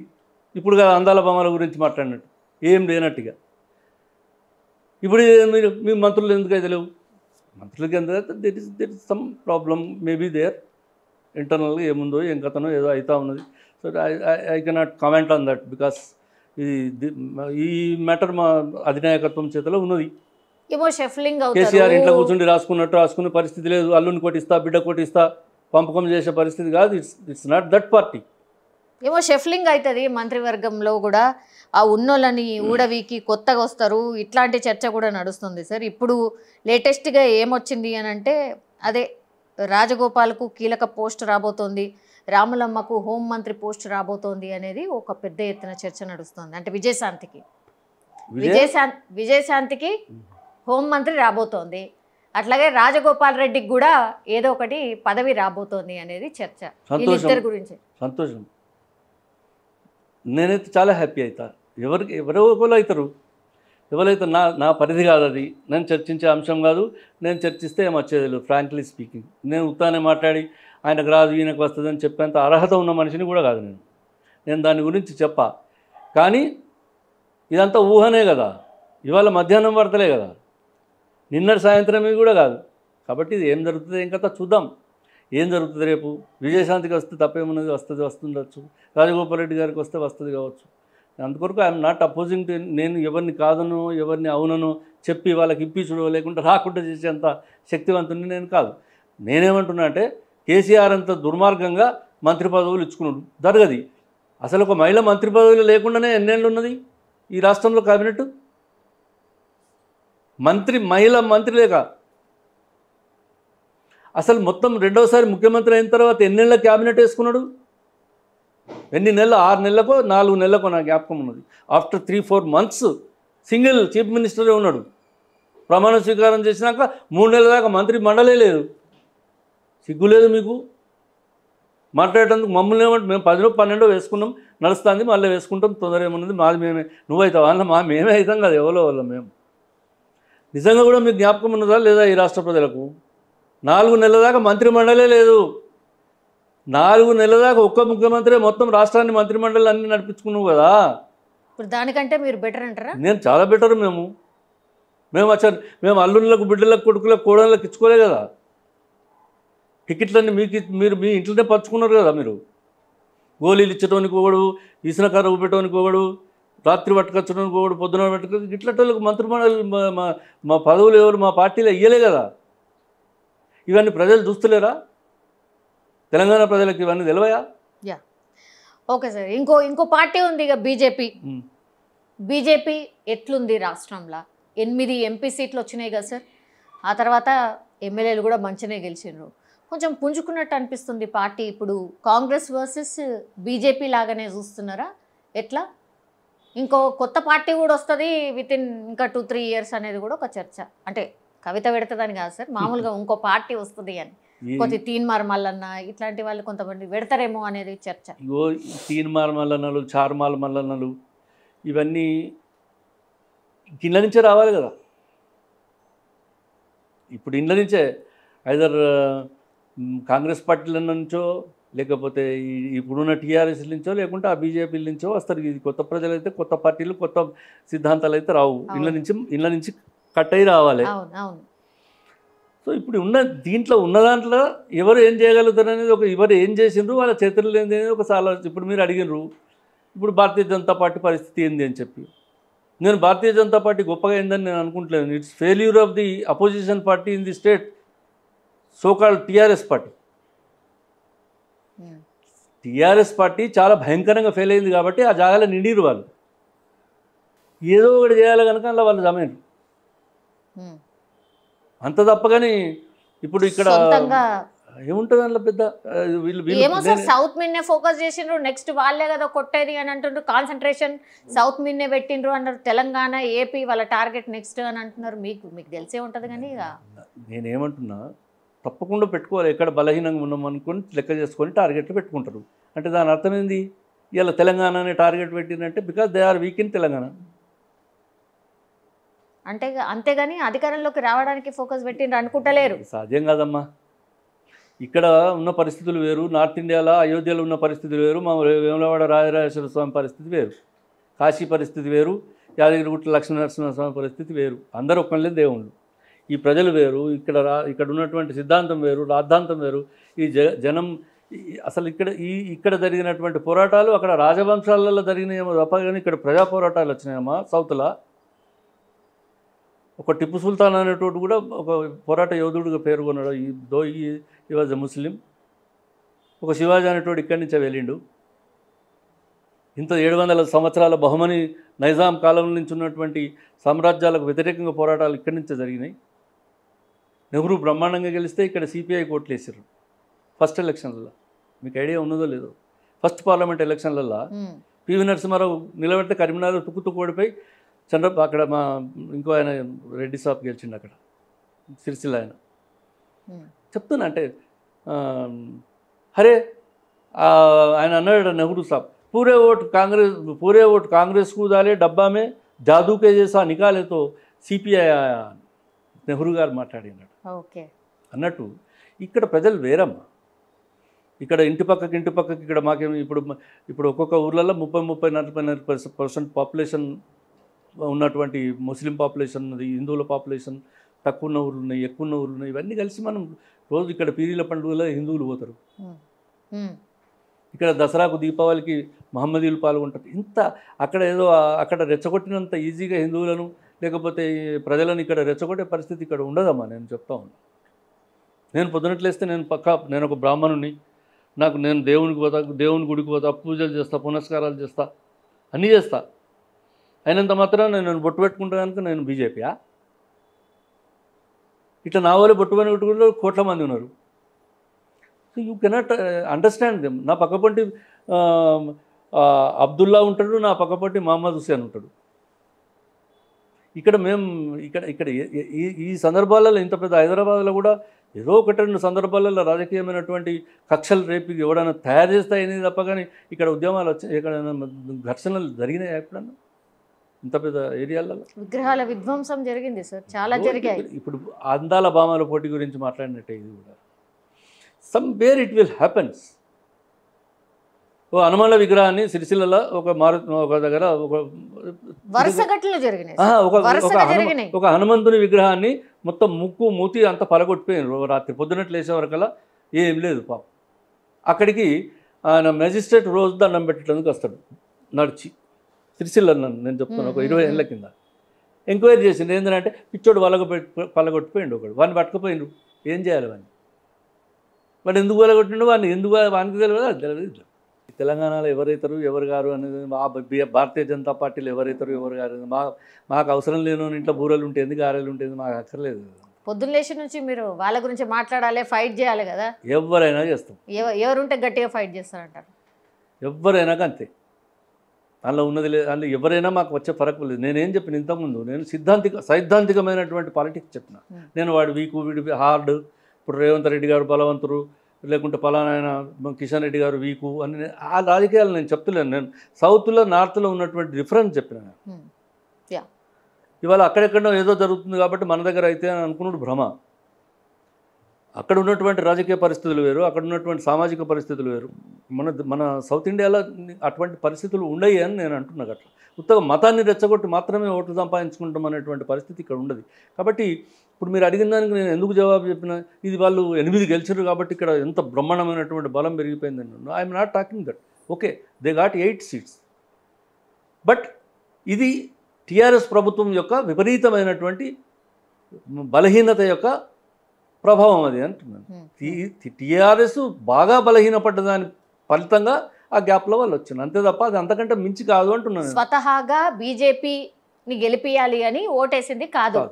ఇప్పుడు కదా అందాల బొమ్మల గురించి మాట్లాడినట్టు ఏం లేనట్టుగా. ఇప్పుడు మీరు మీ మంత్రులు ఎందుకైతే లేవు, మంత్రులకి ఎందుకైతే there is some problem maybe there ఇంటర్నల్గా ఏముందో ఏం కథనో ఏదో అవుతా ఉన్నది. So I cannot comment on that because ఈ మ్యాటర్ మా అధినాయకత్వం చేతిలో ఉన్నది. ఏమో షఫ్లింగ్ కేసీఆర్ ఇంట్లో కూర్చుండి రాసుకునే పరిస్థితి లేదు. అల్లుని కొట్టిస్తా బిడ్డ కొట్టిస్తా పంపకం చేసే పరిస్థితి కాదు. It's not that party. ఏమో షఫ్లింగ్ అవుతుంది మంత్రివర్గంలో కూడా, ఆ ఉన్నోళ్ళని ఊడవీకి కొత్తగా వస్తారు, ఇట్లాంటి చర్చ కూడా నడుస్తుంది సార్. ఇప్పుడు లేటెస్ట్గా ఏమొచ్చింది అని అంటే, అదే రాజగోపాల్కు కీలక పోస్ట్ రాబోతోంది, రాములమ్మకు హోంమంత్రి పోస్ట్ రాబోతోంది అనేది ఒక పెద్ద ఎత్తున చర్చ నడుస్తుంది. అంటే విజయశాంతికి హోంమంత్రి రాబోతోంది, అట్లాగే రాజగోపాల్ రెడ్డికి కూడా ఏదో ఒకటి పదవి రాబోతోంది అనేది చర్చ. వీళ్ళిద్దరి గురించి సంతోషం. నేనైతే చాలా హ్యాపీ అవుతా. ఎవరో ఒకరు అవుతారు, ఎవరైతే నా పరిధి కాదు, అది నేను చర్చించే అంశం కాదు. నేను చర్చిస్తే ఏం వచ్చేది లేదు. ఫ్రాంక్లీ స్పీకింగ్, నేను ఉత్తానే మాట్లాడి ఆయనకు రాదు ఈయనకు వస్తుంది అని చెప్పేంత అర్హత ఉన్న మనిషిని కూడా కాదు నేను దాని గురించి చెప్పా. కానీ ఇదంతా ఊహనే కదా, ఇవాళ మధ్యాహ్నం పడతలే కదా, నిన్నటి సాయంత్రమే కూడా కాదు. కాబట్టి ఇది ఏం జరుగుతుంది ఏం కథ చూద్దాం, ఏం జరుగుతుంది రేపు. విజయశాంతికి వస్తే తప్పేమున్నది, వస్తుండొచ్చు. రాజగోపాల్ రెడ్డి గారికి వస్తే వస్తుంది కావచ్చు. అందుకొరకు ఐఎమ్ నాట్ అపోజింగ్ టు, నేను ఎవరిని కాదనో ఎవరిని అవుననో చెప్పి వాళ్ళకి ఇప్పించడో లేకుంటే రాకుండా చేసేంత శక్తివంతుని నేను కాదు. నేనేమంటున్నా అంటే, కేసీఆర్ అంత దుర్మార్గంగా మంత్రి పదవులు ఇచ్చుకున్నాడు, జరగది. అసలు ఒక మహిళ మంత్రి పదవులు లేకుండానే ఎన్నేళ్ళు ఉన్నది ఈ రాష్ట్రంలో కేబినెట్? మహిళ మంత్రి లేక అసలు మొత్తం రెండోసారి ముఖ్యమంత్రి అయిన తర్వాత ఎన్నేళ్ళ క్యాబినెట్ వేసుకున్నాడు? ఎన్ని నెలలు? 6 నెలలకో 4 నెలలకో నా జ్ఞాపకం ఉన్నది. ఆఫ్టర్ 3-4 months సింగిల్ చీఫ్ మినిస్టరే ఉన్నాడు. ప్రమాణ స్వీకారం చేసినాక 3 నెలల దాకా మంత్రి మండలే లేదు. సిగ్గు లేదు మీకు మాట్లాడేటందుకు? మమ్మల్ని ఏమంటే మేము 10-12 వేసుకున్నాం, నడుస్తుంది, మళ్ళీ వేసుకుంటాం, తొందర ఏమన్నది మాది మేమే, నువ్వైతావా అన్న మేమే అవుతాం కదా, ఎవరో వల్ల మేము. నిజంగా కూడా మీకు జ్ఞాపకం ఉన్నదా లేదా ఈ రాష్ట్ర ప్రజలకు? 4 నెలల దాకా మంత్రి మండలే లేదు. 4 నెలల దాకా ఒక్క ముఖ్యమంత్రి మొత్తం రాష్ట్రాన్ని మంత్రిమండలి అన్ని నడిపించుకున్నావు కదా. ఇప్పుడు దానికంటే మీరు బెటర్ అంటారా? నేను చాలా బెటర్. మేము అల్లుళ్ళకు బిడ్డలకు కొడుకులకు కోడళ్ళకి ఇచ్చుకోలే కదా టికెట్లన్నీ. మీరు మీ ఇంట్లోనే పంచుకున్నారు కదా. మీరు గోళీలు ఇచ్చడానికి ఒకడు, ఇసునకార ఊపెట్టడానికి ఒకడు, రాత్రి పట్టుకొచ్చడానికి ఒకడు, పొద్దున పట్టుకొచ్చి ఇట్లటోళ్ళకి మంత్రిమండలి మా పదవులు ఎవరు మా పార్టీలో ఇయ్యలే కదా. ఇవన్నీ ప్రజలు చూస్తలేరా? తెలంగాణ ప్రజలకు ఇవన్నీ తెలివయా? Yeah, okay sir. ఇంకో పార్టీ ఉంది ఇక బీజేపీ ఎట్లుంది రాష్ట్రంలో? 8 ఎంపీ సీట్లు వచ్చినాయి కదా సార్. ఆ తర్వాత ఎమ్మెల్యేలు కూడా మంచిగానే గెలిచినారు. కొంచెం పుంజుకున్నట్టు అనిపిస్తుంది పార్టీ. ఇప్పుడు కాంగ్రెస్ వర్సెస్ బీజేపీ లాగానే చూస్తున్నారా ఎట్లా? ఇంకో కొత్త పార్టీ కూడా వస్తుంది వితిన్ ఇంకా 2-3 years అనేది కూడా ఒక చర్చ. అంటే కవిత పెడతదని కాదు సార్, మామూలుగా ఇంకో పార్టీ వస్తుంది అని. కొద్ది తీన్మార్ మల్లన్న ఇట్లాంటి వాళ్ళు కొంతమంది పెడతారేమో అనేది చర్చ. ఇగో తీన్మార్ మల్లన్నలు, చార్మాల్ మల్లన్నలు ఇవన్నీ ఇళ్ళ నుంచే రావాలి కదా. ఇప్పుడు ఇళ్ళ నుంచే ఐదర్ కాంగ్రెస్ పార్టీల నుంచో, లేకపోతే ఇప్పుడున్న టీఆర్ఎస్ నుంచో, లేకుంటే ఆ బీజేపీల నుంచో వస్తారు. ఇది కొత్త ప్రజలు అయితే, కొత్త పార్టీలు, కొత్త సిద్ధాంతాలు అయితే రావు. ఇళ్ళ నుంచి కట్ అయి రావాలి. సో ఇప్పుడు దీంట్లో ఉన్న దాంట్లో ఎవరు ఏం చేయగలుగుతారు అనేది ఎవరు ఏం చేసిండ్రు, వాళ్ళ చేతులు లేనిది అనేది ఒక చాలా. ఇప్పుడు మీరు అడిగినరు ఇప్పుడు భారతీయ జనతా పార్టీ పరిస్థితి ఏంది అని చెప్పి. నేను భారతీయ జనతా పార్టీ గొప్పగా ఏందని నేను అనుకుంటలేను. It's failure of the opposition party in the state, so called TRS party. TRS party చాలా భయంకరంగా ఫెయిల్ అయింది కాబట్టి ఆ జాగాలో నిండిరు వాళ్ళు. ఏదో ఒకటి చేయాలి కనుక అలా వాళ్ళు జమైనరు అంత తప్పగాని ఇప్పుడు ఇక్కడ సొంతంగా ఏముంటుంది అందులో పెద్ద వీళ్ళు ఏమో సార్ సౌత్ మీదనే ఫోకస్ చేసిండ్రు, నెక్స్ట్ వాళ్ళే కదా కొట్టేది అని అంటుండ్రు, కాన్సన్ట్రేషన్ సౌత్ మీదనే పెట్టిండ్రు అన్నారు. తెలంగాణ ఏపీ వాళ్ళ టార్గెట్ నెక్స్ట్ అని అంటున్నారు. మీకు తెలిసే ఉంటుంది కానీ ఇక నేనేమంటున్నా తప్పకుండా పెట్టుకోవాలి. ఎక్కడ బలహీనంగా ఉన్నాం అనుకొని లెక్క చేసుకొని టార్గెట్లు పెట్టుకుంటారు. అంటే దాని అర్థం ఏంది? ఇలా తెలంగాణ అనే టార్గెట్ పెట్టిందంటే because they are weak in Telangana. అంటే అంతేగాని అధికారంలోకి రావడానికి ఫోకస్ పెట్టిండ్రు అనుకుంటలేరు. సాధ్యం కాదమ్మా. ఇక్కడ ఉన్న పరిస్థితులు వేరు, నార్త్ ఇండియాలో అయోధ్యలో ఉన్న పరిస్థితులు వేరు, మా వేములవాడ రాజరాజేశ్వర స్వామి పరిస్థితి వేరు, కాశీ పరిస్థితి వేరు, యాదగిరిగుట్ట లక్ష్మీనరసింహస్వామి పరిస్థితి వేరు. అందరూ ఒక్కళ్ళే దేవుళ్ళు. ఈ ప్రజలు వేరు, ఇక్కడ ఉన్నటువంటి సిద్ధాంతం వేరు, రాద్ధాంతం వేరు. ఈ జనం అసలు ఇక్కడ జరిగినటువంటి పోరాటాలు అక్కడ రాజవంశాలలో జరిగినాయేమో తప్ప కానీ ఇక్కడ ప్రజా పోరాటాలు వచ్చినాయమ్మా. సౌత్లో ఒక టిప్పు సుల్తాన్ అనేటోడు కూడా ఒక పోరాట యోధుడిగా పేర్కొన్నాడు. ఈ వాజ్ ఎ ముస్లిం. ఒక శివాజీ అనేటోడు ఇక్కడి నుంచే వెళ్ళిండు. ఇంత 700 సంవత్సరాల బహుమని నైజాం కాలం నుంచి ఉన్నటువంటి సామ్రాజ్యాలకు వ్యతిరేకంగా పోరాటాలు ఇక్కడి నుంచే జరిగినాయి. నెహ్రూ బ్రహ్మాండంగా గెలిస్తే ఇక్కడ సిపిఐ కోట్లు వేసారు ఫస్ట్ ఎలక్షన్లలో. మీకు ఐడియా ఉన్నదో లేదో? ఫస్ట్ పార్లమెంట్ ఎలక్షన్లలో పివి నరసింహారావు నిలబెడితే కరీంనగర్ తుక్కు ఓడిపోయి అక్కడ మా ఇంకో ఆయన రెడ్డి సాబ్ గెలిచిండు అక్కడ సిరిసిల్ల. చెప్తున్నా అంటే అరే ఆయన అన్నాడు నెహ్రూ సాబ్ పూరే ఓట్ కాంగ్రెస్ కు దాలే డబ్బా మే జాదూకే చేసా నికాలేతో సిపిఐ నెహ్రూ గారు మాట్లాడినాడు అన్నట్టు. ఇక్కడ ప్రజలు వేరమ్మా. ఇక్కడ ఇంటి పక్కకి ఇక్కడ మాకేమి ఇప్పుడు ఒక్కొక్క ఊర్లలో 30-40% పాపులేషన్ ఉన్నటువంటి ముస్లిం పాపులేషన్ ఉన్నది, హిందువుల పాపులేషన్ తక్కువ ఉన్న ఊళ్ళు ఉన్నాయి, ఎక్కువ ఉన్న ఊళ్ళు ఉన్నాయి. ఇవన్నీ కలిసి మనం రోజు ఇక్కడ పీరీల పండుగలో హిందువులు పోతారు, ఇక్కడ దసరాకు దీపావళికి మహమ్మదీయులు పాల్గొంటారు. ఇంత అక్కడ రెచ్చగొట్టినంత ఈజీగా హిందువులను లేకపోతే ప్రజలను ఇక్కడ రెచ్చగొట్టే పరిస్థితి ఇక్కడ ఉండదమ్మా. నేను చెప్తా ఉన్నా. నేను పొద్దునట్లేస్తే నేను ఒక బ్రాహ్మణుని, నేను దేవుని గుడికి పోతా, పూజలు చేస్తా, పునస్కారాలు చేస్తా, అన్నీ చేస్తా. అయినంత మాత్రం నేను బొట్టు పెట్టుకుంటా కనుక నేను బీజేపీయా? ఇట్లా నా వాళ్ళు బొట్టు పెట్టుకుంటే కోట్ల మంది ఉన్నారు. So you cannot understand them. నా పక్కపొంటి అబ్దుల్లా ఉంటాడు, నా పక్కపొంటి మహమ్మద్ హుస్సేన్ ఉంటాడు. ఇక్కడ ఈ సందర్భాలలో ఇంత పెద్ద హైదరాబాద్లో కూడా ఏదో 1-2 సందర్భాలలో రాజకీయమైనటువంటి కక్షలు రేపు ఎవడైనా తయారు చేస్తాయని తప్ప కానీ ఇక్కడ ఉద్యమాలు వచ్చాయి, ఎక్కడైనా ఘర్షణలు జరిగినాయి ఎప్పుడన్నా ఇంత పెద్ద ఏరియాలలో? విగ్రహాల విధ్వంసం జరిగింది సార్, చాలా జరిగాయి. ఇప్పుడు అందాల భామాల పోటీ గురించి మాట్లాడినట్టే ఇది కూడా somewhere it will happens. ఓ హనుమాన్ల విగ్రహాన్ని సిరిసిల్లలో ఒక దగ్గర ఒక హనుమంతుని విగ్రహాన్ని మొత్తం ముక్కు మూతి అంతా పలగొట్టిపోయినారు. రాత్రి పొద్దున్నట్లు వేసే వరకల్లా ఏం లేదు పాపం. అక్కడికి ఆయన మెజిస్ట్రేట్ రోజు దండం పెట్టడానికి వస్తాడు నడిచి. సిరిసిల్ల నేను చెప్తాను, ఒక 20 ఏళ్ళ కింద ఎంక్వైరీ చేసిండు. ఏంటంటే పిచ్చోడు పలగొట్టిపోయిండు ఒకడు, వాడిని పట్టుకుపోయిండు. ఏం చేయాలి వాడిని ఎందుకు పలగొట్టిండు, వానికి తెలియదు, అది తెలియదు. తెలంగాణలో ఎవరైతారు ఎవరు గారు అనేది భారతీయ జనతా పార్టీలో ఎవరైతారు ఎవరు గారు మాకు అవసరం లేను. ఇంట్లో బూరలు ఉంటుంది, గారెలు ఉంటుంది, మాకు అక్కర్లేదు. పొద్దున్నేసి నుంచి మీరు వాళ్ళ గురించి మాట్లాడాలి, ఫైట్ చేయాలి కదా. ఎవరైనా చేస్తాం. ఎవరుంటే గట్టిగా ఫైట్ చేస్తారంటారు. ఎవరైనా అంతే. అందులో ఉన్నది లేదు, అందులో ఎవరైనా మాకు వచ్చే ఫరక్ లేదు. నేనేం చెప్పిన ఇంతకుముందు, నేను సైద్ధాంతికమైనటువంటి పాలిటిక్స్ చెప్పిన. నేను వాడు వీకు వీడి హార్డ్, ఇప్పుడు రేవంత్ రెడ్డి గారు బలవంతుడు, లేకుంటే పలానా కిషన్ రెడ్డి గారు వీకు అని ఆ రాజకీయాలు నేను చెప్తలేను. నేను సౌత్లో నార్త్లో ఉన్నటువంటి డిఫరెన్స్ చెప్పిన. ఇవాళ అక్కడెక్కడో ఏదో జరుగుతుంది కాబట్టి మన దగ్గర అయితే అని అనుకున్నాడు భ్రమ. అక్కడ ఉన్నటువంటి రాజకీయ పరిస్థితులు వేరు, అక్కడ ఉన్నటువంటి సామాజిక పరిస్థితులు వేరు. మన సౌత్ ఇండియాలో అటువంటి పరిస్థితులు ఉండయి అని నేను అంటున్నా. అట్లా ఉత్తగా మతాన్ని రెచ్చగొట్టి మాత్రమే ఓట్లు సంపాదించుకుంటాం అనేటువంటి పరిస్థితి ఇక్కడ ఉండదు. కాబట్టి ఇప్పుడు మీరు అడిగిన దానికి నేను ఎందుకు జవాబు చెప్పిన, ఇది వాళ్ళు 8 గెలిచారు కాబట్టి ఇక్కడ ఎంత బ్రహ్మాండమైనటువంటి బలం పెరిగిపోయిందని. I'm not talking that. Okay, they got 8 seats. But ఇది టీఆర్ఎస్ ప్రభుత్వం యొక్క విపరీతమైనటువంటి బలహీనత యొక్క ప్రభావం అది అంటున్నాను. టీఆర్ఎస్ బాగా బలహీనపడ్డదాని ఫలితంగా ఆ గ్యాప్లో వాళ్ళు వచ్చింది, అంతే తప్ప అది అంతకంటే మించి కాదు అంటున్నాను. స్వతహాగా బీజేపీని గెలిపియాలి అని ఓటేసింది కాదు,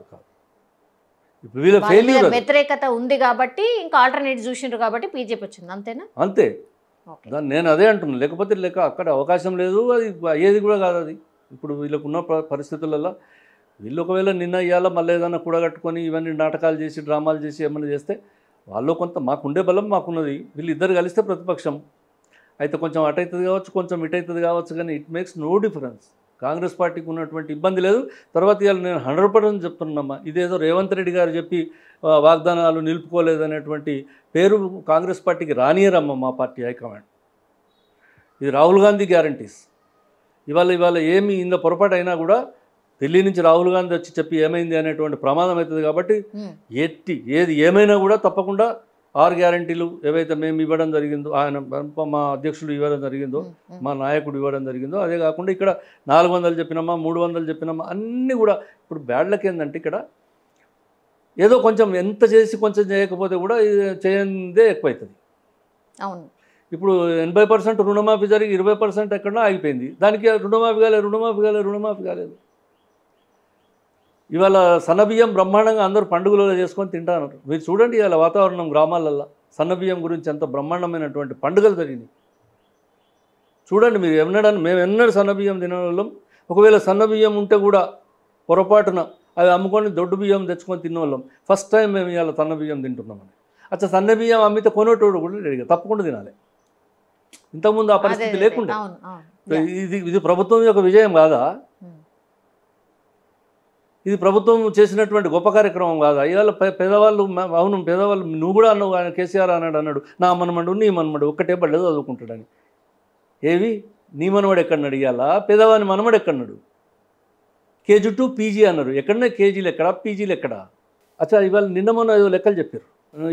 ఇప్పుడు వీళ్ళ ఫెయిల్యూర్, వ్యతిరేకత ఉంది కాబట్టి ఇంకా ఆల్టర్నేట్ చూసిండ్రు కాబట్టి బీజేపీ వచ్చింది, అంతేనా? అంతే. నేను అదే అంటున్నాను, లేకపోతే అక్కడ అవకాశం లేదు, అది అయ్యేది కూడా కాదు అది. ఇప్పుడు వీళ్ళకున్న పరిస్థితులలో వీళ్ళు ఒకవేళ నిన్న ఇయ్యాల మళ్ళీ ఏదైనా కూడగట్టుకొని ఇవన్నీ నాటకాలు చేసి డ్రామాలు చేసి ఏమైనా చేస్తే వాళ్ళు కొంత, మాకుండే బలం మాకున్నది, వీళ్ళు ఇద్దరు కలిస్తే ప్రతిపక్షం అయితే కొంచెం అటు అవుతుంది కావచ్చు, కొంచెం ఇటు అవుతుంది కావచ్చు, కానీ it makes no difference. Congress పార్టీకి ఉన్నటువంటి ఇబ్బంది లేదు. తర్వాత ఇవాళ నేను 100% చెప్తున్నామ్మా, ఇదేదో రేవంత్ రెడ్డి గారు చెప్పి వాగ్దానాలు నిలుపుకోలేదనేటువంటి పేరు కాంగ్రెస్ పార్టీకి రానియరమ్మ మా పార్టీ హైకమాండ్. ఇది రాహుల్ గాంధీ గ్యారంటీస్. ఇవాళ ఏమి ఇంత పొరపాటు అయినా కూడా ఢిల్లీ నుంచి రాహుల్ గాంధీ వచ్చి చెప్పి ఏమైంది అనేటువంటి ప్రమాదం అవుతుంది. కాబట్టి ఏది ఏమైనా కూడా తప్పకుండా 6 గ్యారంటీలు ఏవైతే మేము ఇవ్వడం జరిగిందో, ఆయన మా అధ్యక్షులు ఇవ్వడం జరిగిందో, మా నాయకుడు ఇవ్వడం జరిగిందో, అదే కాకుండా ఇక్కడ 400 చెప్పినామా 300 చెప్పినామా అన్నీ కూడా. ఇప్పుడు బ్యాడ్లకి ఏంటంటే ఇక్కడ ఏదో కొంచెం ఎంత చేసి కొంచెం చేయకపోతే కూడా చేయందే ఎక్కువవుతుంది. అవును, ఇప్పుడు 80% రుణమాఫీ జరిగి 20% ఎక్కడో ఆగిపోయింది. దానికి రుణమాఫీ కాలేదు. ఇవాళ సన్నబియ్యం బ్రహ్మాండంగా అందరూ పండుగలలో చేసుకొని తింటారు. మీరు చూడండి ఇవాళ వాతావరణం గ్రామాలల్లో సన్నబియ్యం గురించి ఎంత బ్రహ్మాండమైనటువంటి పండుగలు జరిగినాయి చూడండి. మీరు మేము ఎన్నడూ సన్నబియ్యం తినడం, ఒకవేళ సన్నబియ్యం ఉంటే కూడా పొరపాటున అవి అమ్ముకొని దొడ్డు బియ్యం తెచ్చుకొని తిన్నవాళ్ళం. ఫస్ట్ టైం మేము ఇవాళ సన్నబియ్యం తింటున్నామని. అచ్చా సన్నబియ్యం అమ్మితే కొనేటోడు కూడా రెడీగా తప్పకుండా తినాలి. ఇంతకుముందు ఆ పరిస్థితి లేకుండా. ఇది ప్రభుత్వం యొక్క విజయం కాదా? ఇది ప్రభుత్వం చేసినటువంటి గొప్ప కార్యక్రమం కాదా? ఇవాళ పేదవాళ్ళు, అవును పేదవాళ్ళు, నువ్వు కూడా అన్నావు, ఆయన కేసీఆర్ అన్నాడు నా మనమడు నీ మనమడు ఒక్కటే పడలేదు చదువుకుంటాడని. ఏవి నీ మనమడు ఎక్కడన్నాడు? ఇవాళ పేదవాని మనమడు ఎక్కడన్నాడు? KG to PG అన్నారు. ఎక్కడన్నా కేజీలు ఎక్కడ, పీజీలు ఎక్కడ? అచ్చా ఇవాళ నిన్న మొన్న ఏదో లెక్కలు చెప్పారు.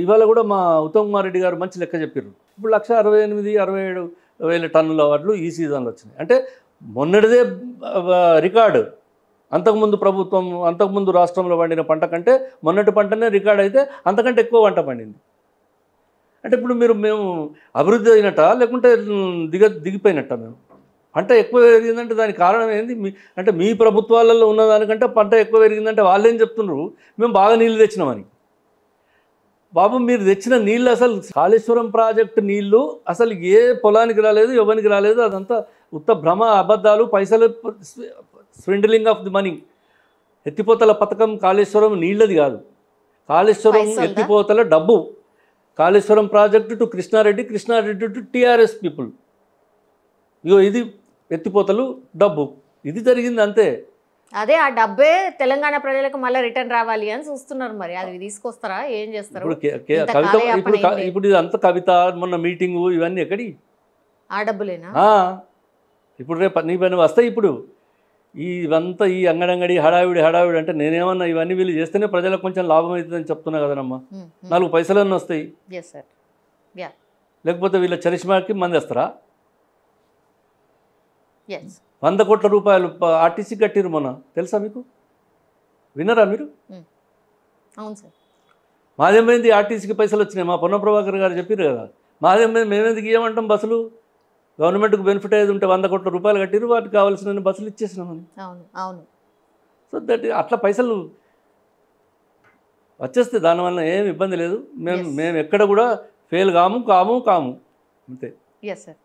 ఇవాళ కూడా మా ఉత్తమ్ కుమార్ రెడ్డి గారు మంచి లెక్క చెప్పారు. ఇప్పుడు 168,000-67,000 టన్నుల వడ్లు ఈ సీజన్లో వచ్చినాయి. అంటే మొన్నటిదే రికార్డు. అంతకుముందు రాష్ట్రంలో పండిన పంట కంటే మొన్నటి పంటనే రికార్డ్ అయితే అంతకంటే ఎక్కువ పంట పండింది. అంటే ఇప్పుడు మేము అభివృద్ధి అయినట్ట లేకుంటే దిగిపోయినట్ట? మేము పంట ఎక్కువ పెరిగిందంటే దానికి కారణం ఏంది? అంటే మీ ప్రభుత్వాలలో ఉన్నదానికంటే పంట ఎక్కువ పెరిగిందంటే వాళ్ళేం చెప్తున్నారు? మేము బాగా నీళ్ళు తెచ్చినామని. బాబు మీరు తెచ్చిన నీళ్ళు అసలు కాళేశ్వరం ప్రాజెక్టు నీళ్ళు అసలు ఏ పొలానికి రాలేదు, ఎవరికి రాలేదు. అదంతా ఉత్త భ్రమ, అబద్ధాలు, పైసలు, స్విండలింగ్ ఆఫ్ ది మనీ. ఎత్తిపోతల పథకం కాళేశ్వరం నీళ్ళది కాదు, కాళేశ్వరం ఎత్తిపోతల డబ్బు. Kaleshwaram project to Krishnareddy to TRS people. ఇగో ఇది ఎత్తిపోతలు డబ్బు, ఇది జరిగింది అంతే. అదే ఆ డబ్బే తెలంగాణ ప్రజలకు మళ్ళీ రిటర్న్ రావాలి అని చూస్తున్నారు. మరి అది తీసుకొస్తారా, ఏం చేస్తారు? ఇప్పుడు ఇది అంత కవిత, మొన్న మీటింగు, ఇవన్నీ ఎక్కడి ఆ డబ్బులేనా? ఇప్పుడు రేపు నీ పని వస్తాయి. ఇప్పుడు ఇవంతా ఈ అంగడంగడి హడావిడి అంటే నేనేమన్నా ఇవన్నీ వీళ్ళు చేస్తేనే ప్రజలకు కొంచెం లాభం అవుతుందని చెప్తున్నా కదనమ్మా. 4 పైసలన్నీ వస్తాయి. లేకపోతే వీళ్ళ చరిష్మాకి మందేస్తారా? 100 కోట్ల రూపాయలు ఆర్టీసీ కట్టిరు మొన్న, తెలుసా మీకు? వినరా మీరు? అవును సార్. మాదేమైంది ఆర్టీసీకి పైసలు వచ్చినాయి, మా పొన్న ప్రభాకర్ గారు చెప్పారు కదా. మాదేమైంది, మేమేందుకు ఇవ్వమంటాం బస్సులు? గవర్నమెంట్కి బెనిఫిట్ అయ్యేది ఉంటే 100 కోట్ల రూపాయలు కట్టిరు, వాటికి కావాల్సిన బస్సులు ఇచ్చేసినామని. అవును. సో దట్ అట్లా పైసలు వచ్చేస్తే దానివల్ల ఏం ఇబ్బంది లేదు. మేము ఎక్కడ కూడా ఫెయిల్ కాము అంతే. Yes sir,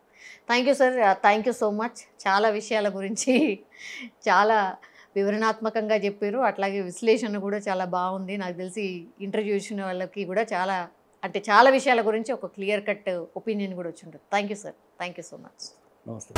thank you sir, thank you so much. చాలా విషయాల గురించి చాలా వివరణాత్మకంగా చెప్పారు. అట్లాగే విశ్లేషణ కూడా చాలా బాగుంది. నాకు తెలిసి ఇంటర్వ్యూ ఇచ్చిన వాళ్ళకి కూడా చాలా విషయాల గురించి ఒక క్లియర్ కట్ ఒపీనియన్ కూడా వచ్చి ఉంటుంది. Thank you sir, thank you so much. నమస్తే.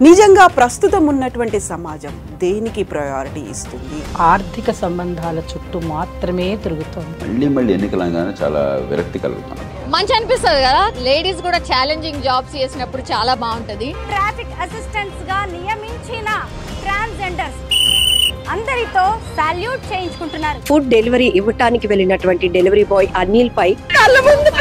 నిజంగా ప్రస్తుతం ఉన్నటువంటి సమాజం దేనికి ప్రయారిటీ ఇస్తుంది? ఆర్థిక సంబంధాల చుట్టూ మాత్రమే తిరుగుతుంది. మళ్ళీ ఎన్నికలంగానే చాలా విరక్తి కలుగుతాం. మంచి అనిపిస్తుంది కదా, లేడీస్ కూడా ఛాలెంజింగ్ జాబ్స్ చేసినప్పుడు చాలా బాగుంటది. ట్రాఫిక్ అసిస్టెంట్స్ గా నియమించిన ట్రాన్స్జెండర్స్ అందరితో సాల్యూట్ చేయించుకుంటున్నారు. ఫుడ్ డెలివరీ ఇవ్వటానికి వెళ్ళినటువంటి డెలివరీ బాయ్ అనిల్ పై కళ్ళ ముందు